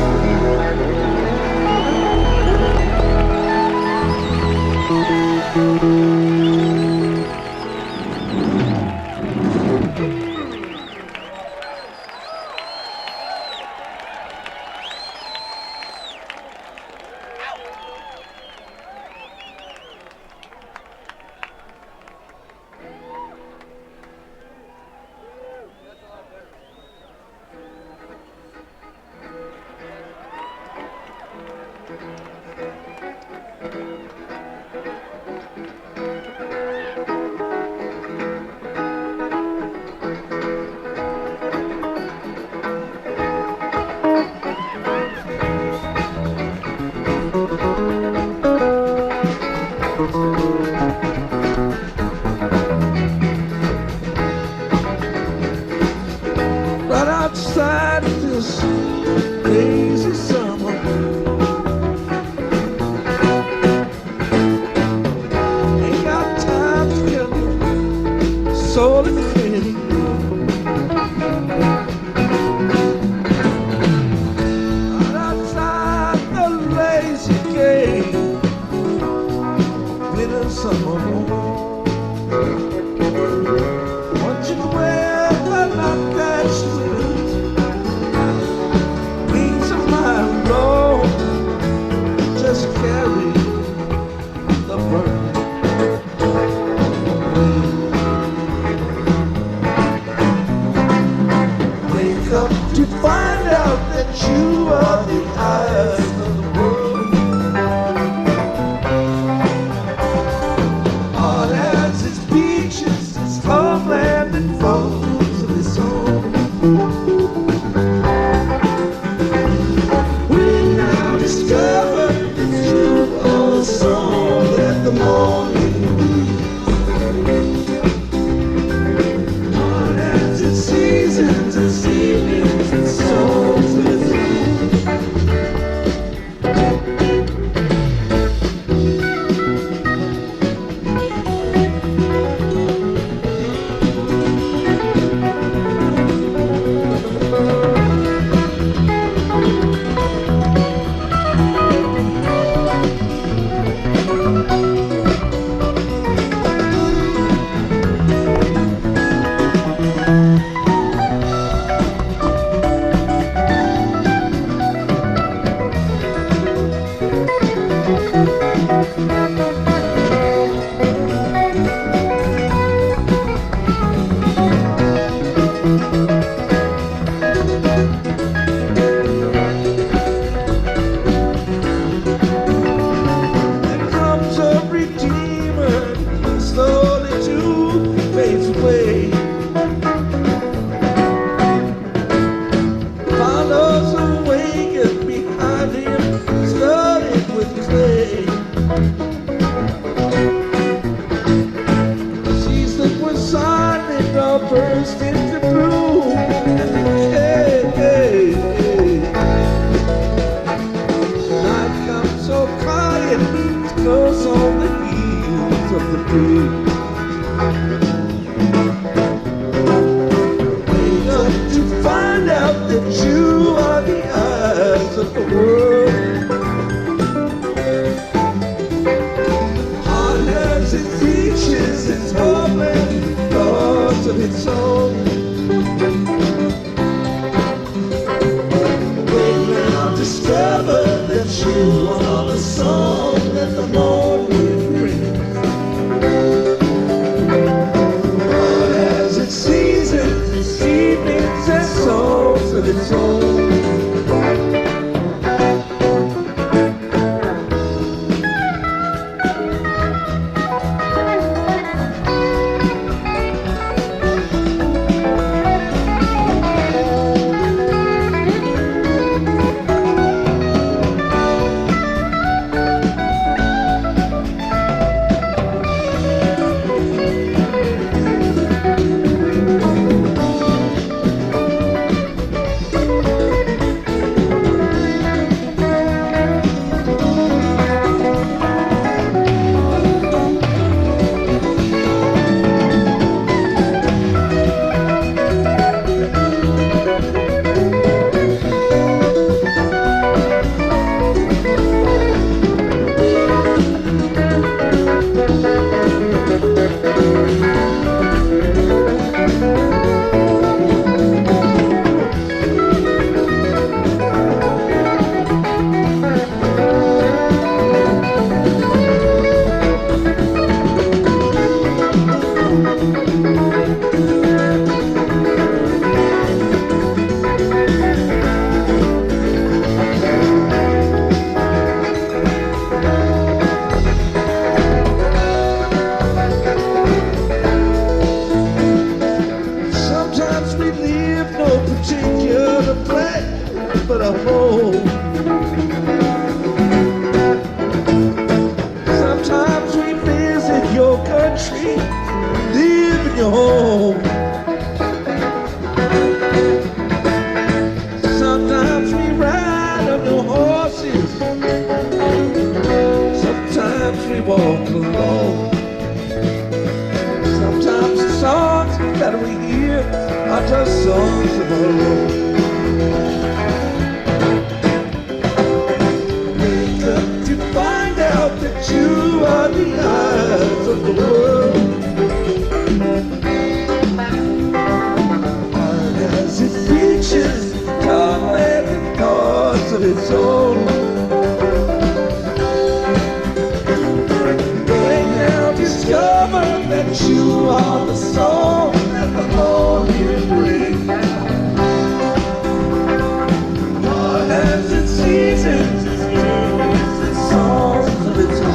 Right outside of this crazy summer, ain't got time to kill you, soul in the city. Right outside the lazy game, winter summer. Want you to wear the lock that sweet wings of my robe, just carry the burden. fades away. Follows a wagon behind him, studded with clay. Sees the Poseidon all burst into bloom, and decay. Night comes so quiet, it goes on the heels of the breeze. Wake up to find out that you are the eyes of the world. Heart has its reaches, its homeland, thoughts of its own. Wake now, discover that you are the song that the morning brings. Heart has its seasons, its evenings, and songs of its own. Sometimes we live no particular place, but a home. Sometimes we visit your country, live in your home. Sometimes we ride on your horses, sometimes we walk alone. Sometimes the songs that we hear are just songs of our own. Wake up to find out that you are the eyes of the world. Heart has its features, darkland and thoughts of its own. Discover that you are the song that the morning brings. Heart has its seasons, its dreams, its songs of its own.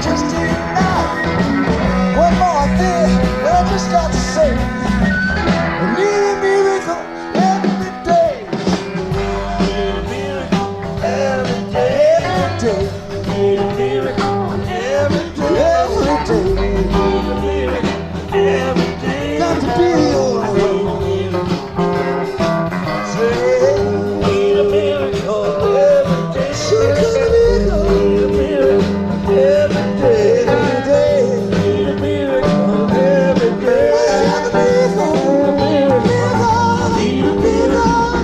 Just got to be the only way. Say, need a miracle every day. She's gonna be the miracle every day. Every day, need a miracle every day. What's the miracle? Miracle, need a miracle.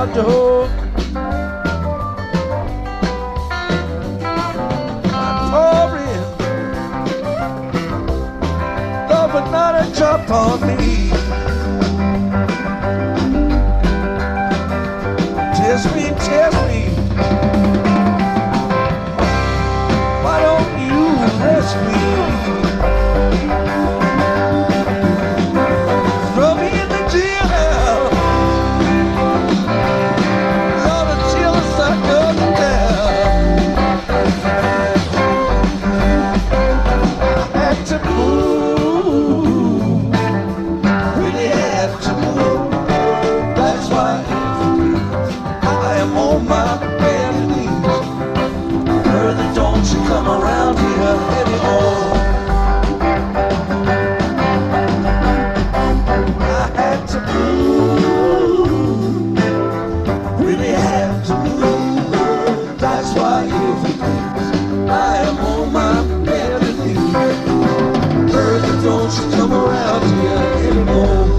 hard to hold. My Taurus, love would not have dropped on me. Test me, why don't you rest me? Throw me in the jail, Lord, until the sun goes down. I had to move, really had to move. That's why I am on my bended knees. Bertha, don't you come around here anymore. I had to move, really had to move. That's why if you please, I am on my bended knees. Bertha, don't you come around here anymore.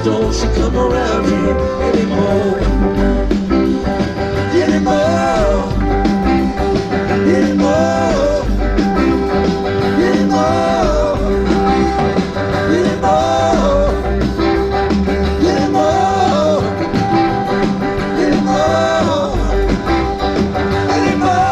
Don't you come around here anymore, anymore, anymore, anymore, anymore, anymore,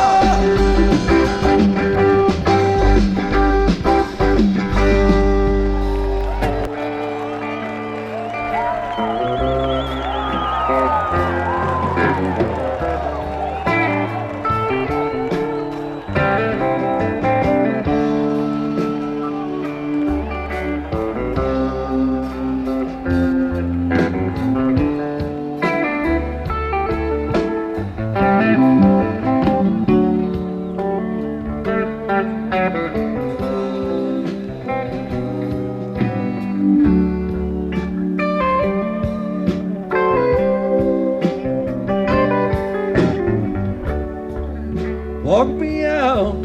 walk me out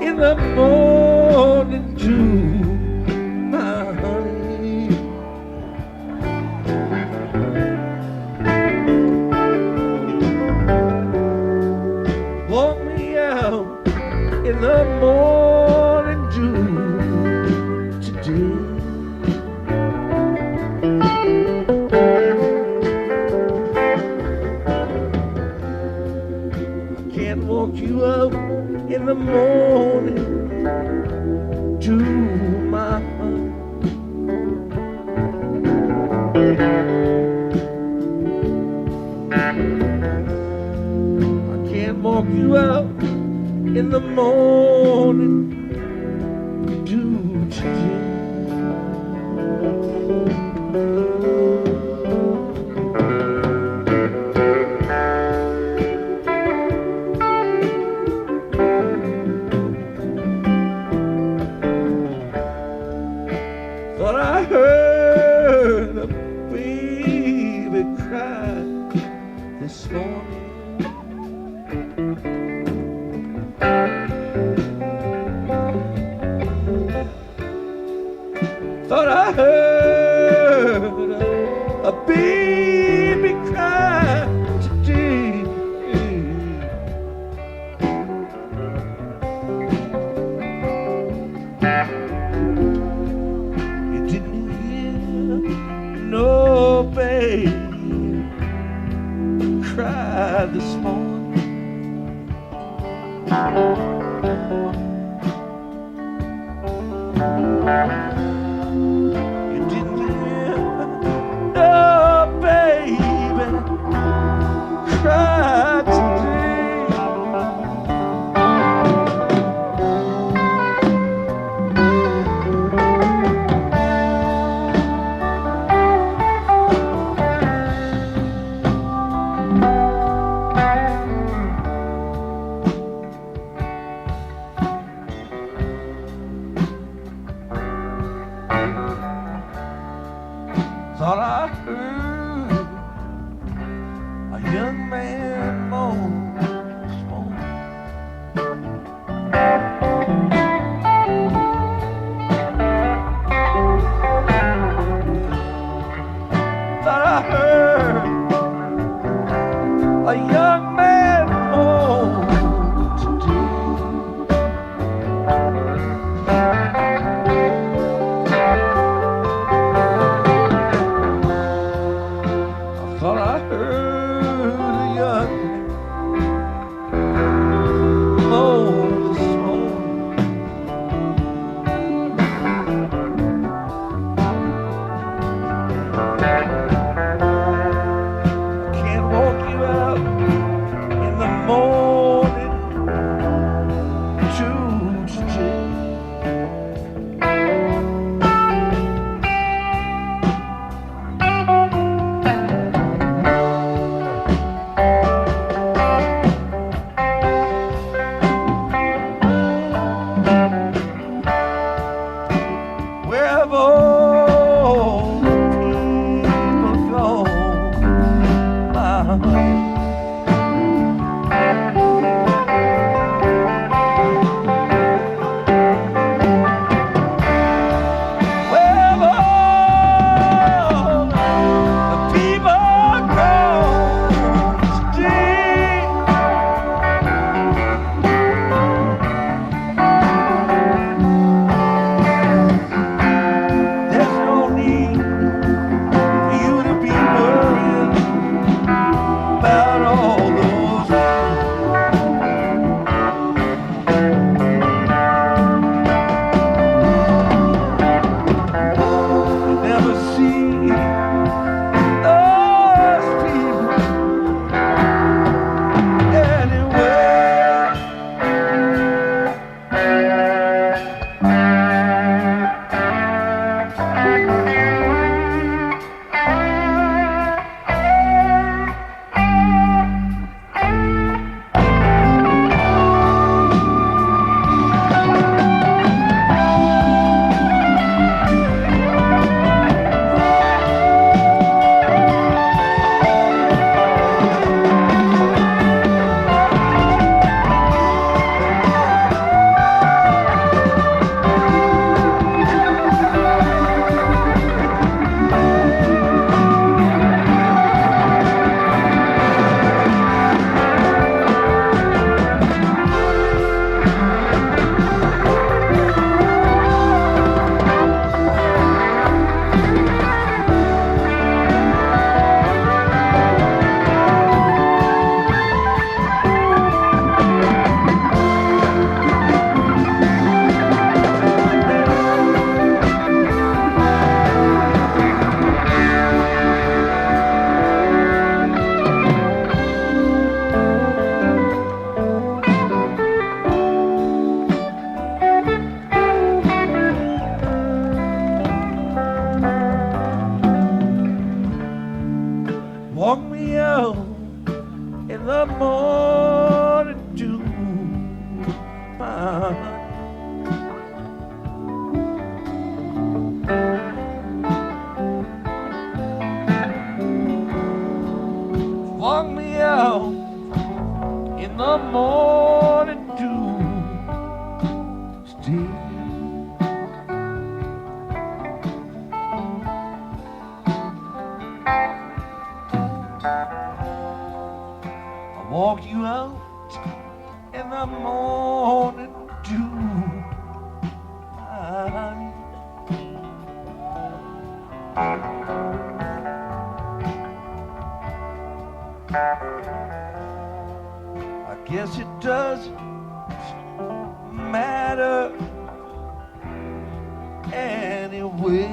in the morning dew, my honey. Walk me out in the morning dew today. Walk you up in the morning to my heart. I can't walk you out in the morning to today. Thought I heard a baby cry this morning. Thought I heard a baby cry today. You didn't hear no baby cry this morning. You didn't hear no baby cry today. Walk me out in the morning dew. Stay. I walk you out in the morning dew. I guess it doesn't matter anyway.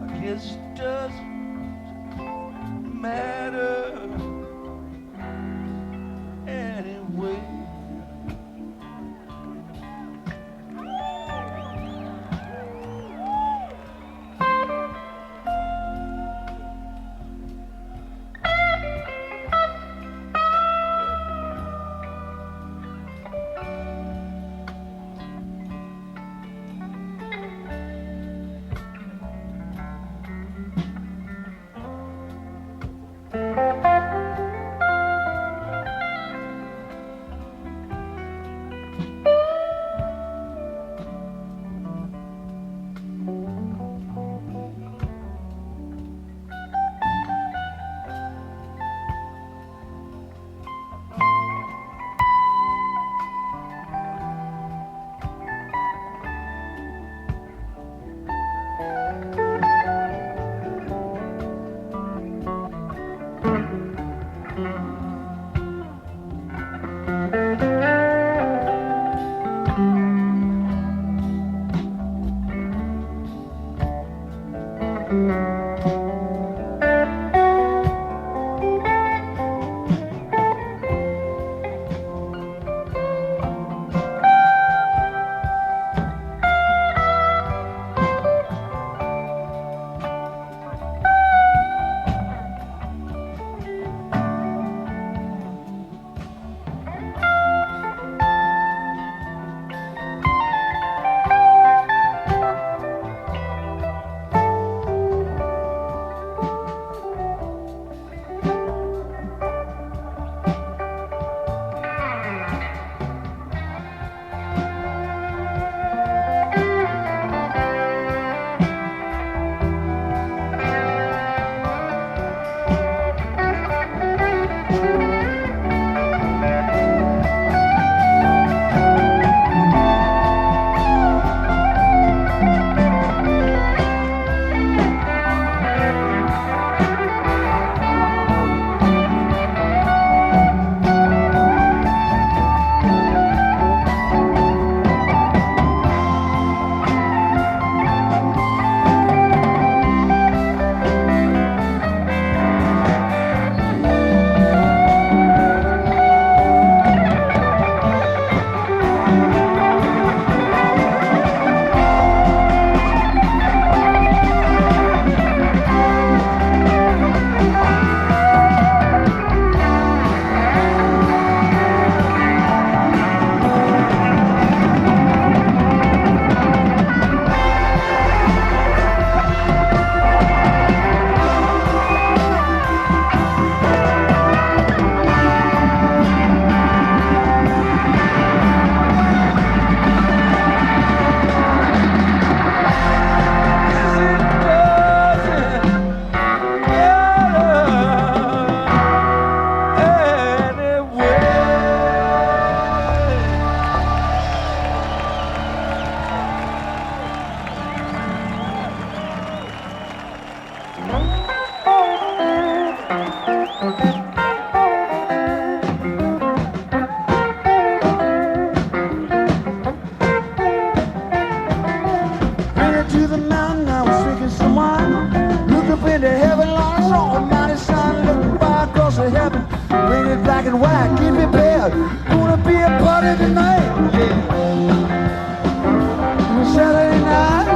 I guess it doesn't matter anyway. black and white, keep it bad. Gonna be a party tonight, yeah. Saturday night.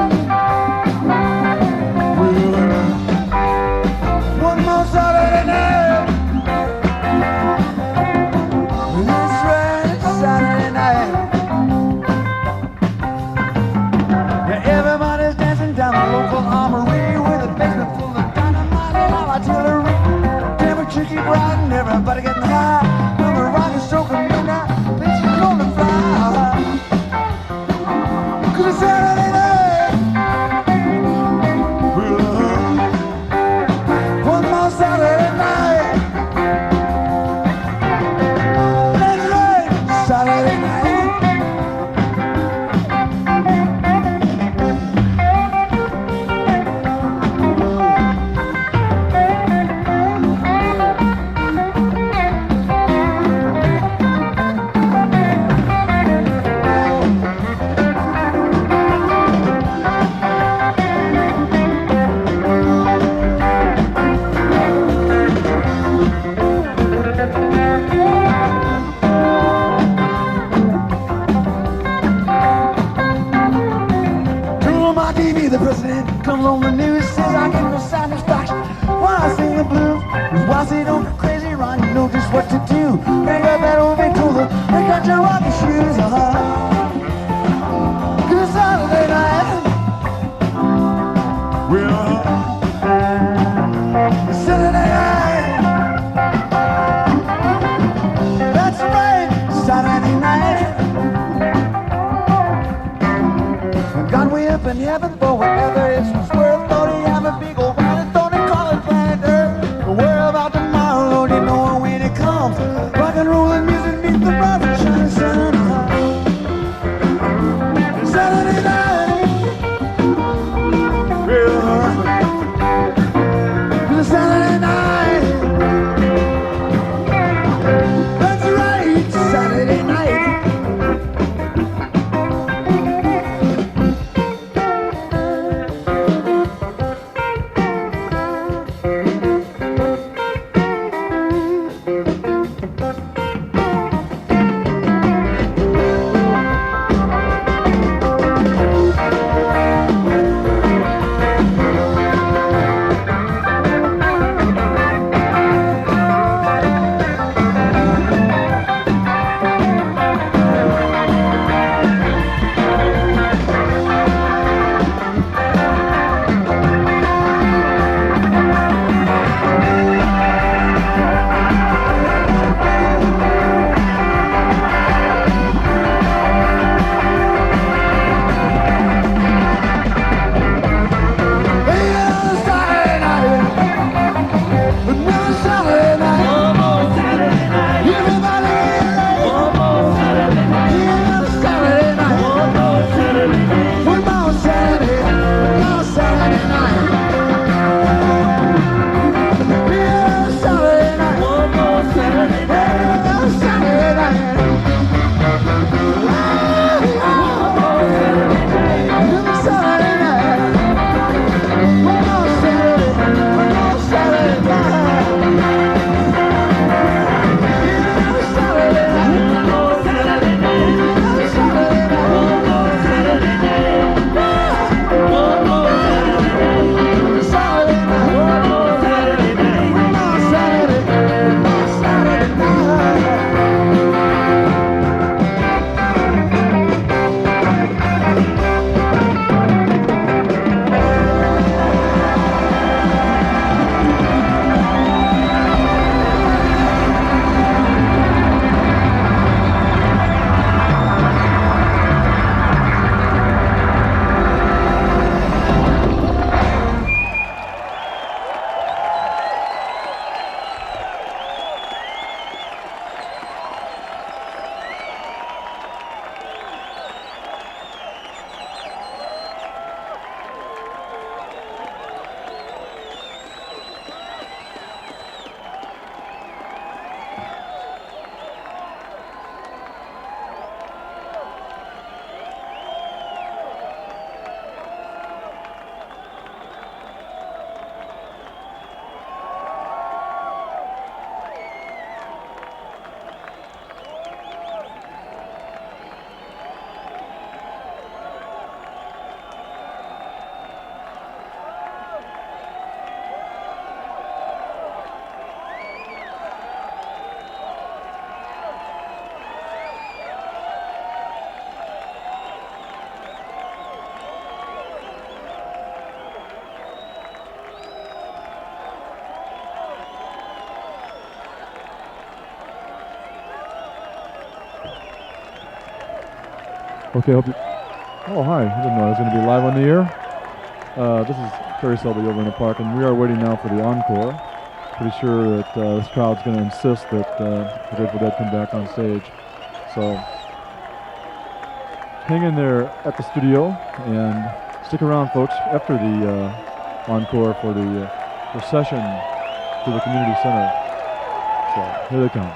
Everybody getting high. I'm a rocket stroke of midnight. Bitch, you gonna fly. 'Cause it's Saturday night. One more Saturday night. That's right, Saturday night. Okay, hope you... Oh, hi. I didn't know I was going to be live on the air. This is Terry Selby over in the park, and we are waiting now for the encore. Pretty sure that this crowd's going to insist that the Grateful Dead come back on stage. So hang in there at the studio and stick around, folks, after the encore for the procession to the community center. So here they come.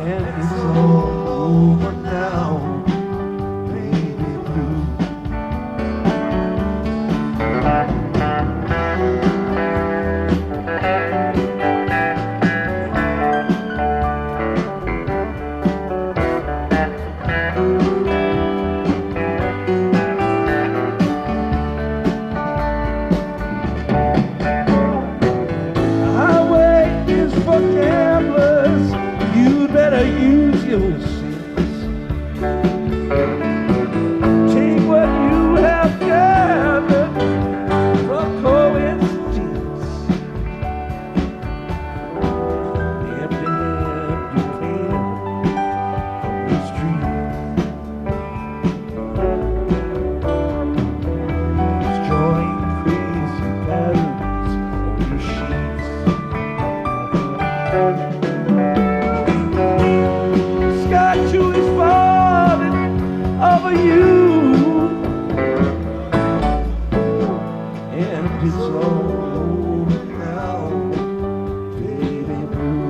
And it's all for you, and it's all over now, baby blue.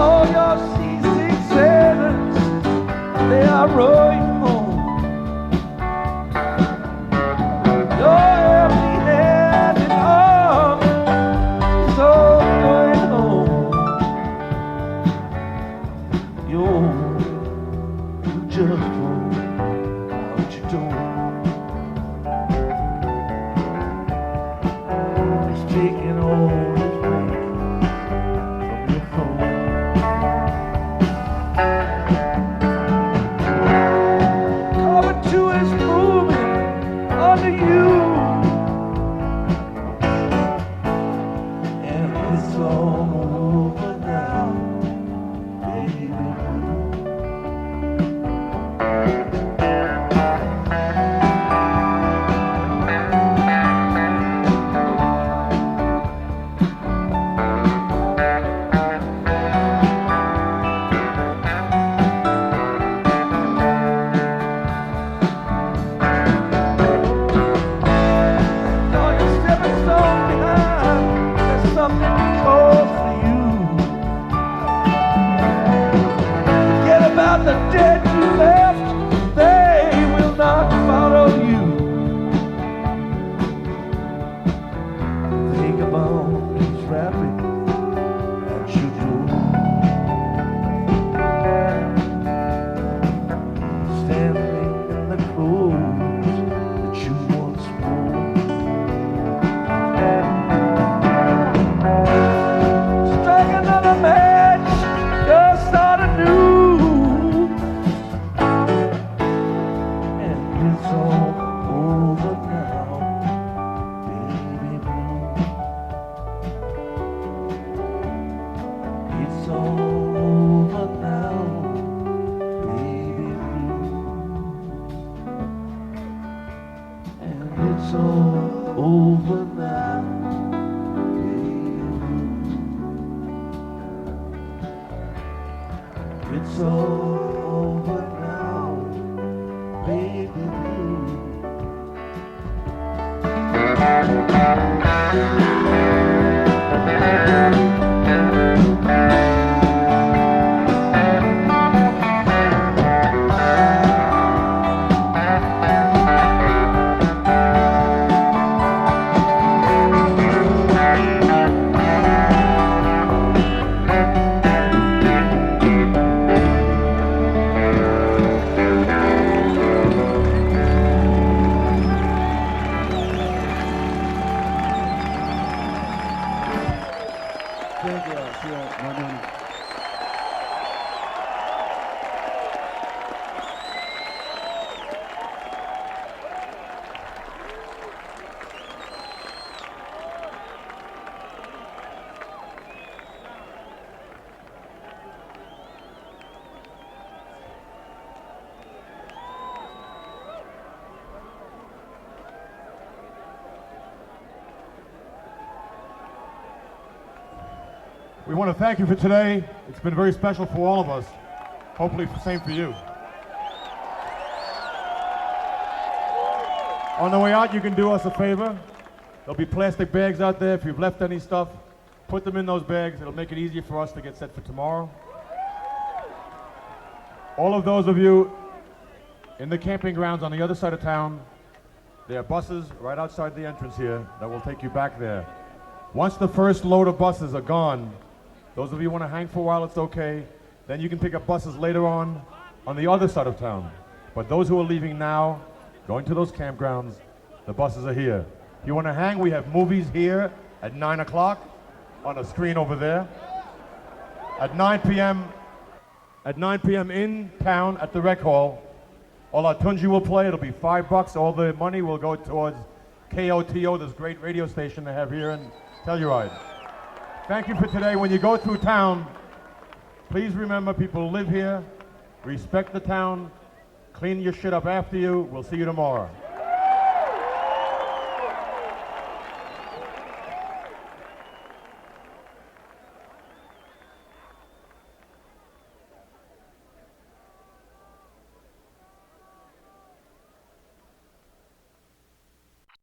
All your seasick sailors, they are rowing home. Your empty-handed arm is all going home. You just won't out your door. It's taking all this weight from your phone. Cover two is moving under you, and it's all over now, baby blue. All your stepping stones behind, there's something close for you. Forget about the dead you left, they will not follow you. Think about the traffic at your door. Standing in the clothes that you once wore. Strike another match, just start anew, and it's all over now, baby blue. It's all over now, baby blue, and it's all over now, baby blue. It's all over now, baby blue. We want to thank you for today. It's been very special for all of us. Hopefully the same for you. On the way out, you can do us a favor. There'll be plastic bags out there. If you've left any stuff, put them in those bags. It'll make it easier for us to get set for tomorrow. All of those of you in the camping grounds on the other side of town, there are buses right outside the entrance here that will take you back there. Once the first load of buses are gone, those of you who want to hang for a while, it's okay. Then you can pick up buses later on the other side of town. But those who are leaving now, going to those campgrounds, the buses are here. If you want to hang, we have movies here at 9 o'clock on a screen over there. At 9 p.m. in town at the rec hall, Olatunji will play. It'll be $5. All the money will go towards KOTO, this great radio station they have here in Telluride. Thank you for today. When you go through town, please remember people live here, respect the town, clean your shit up after you. We'll see you tomorrow.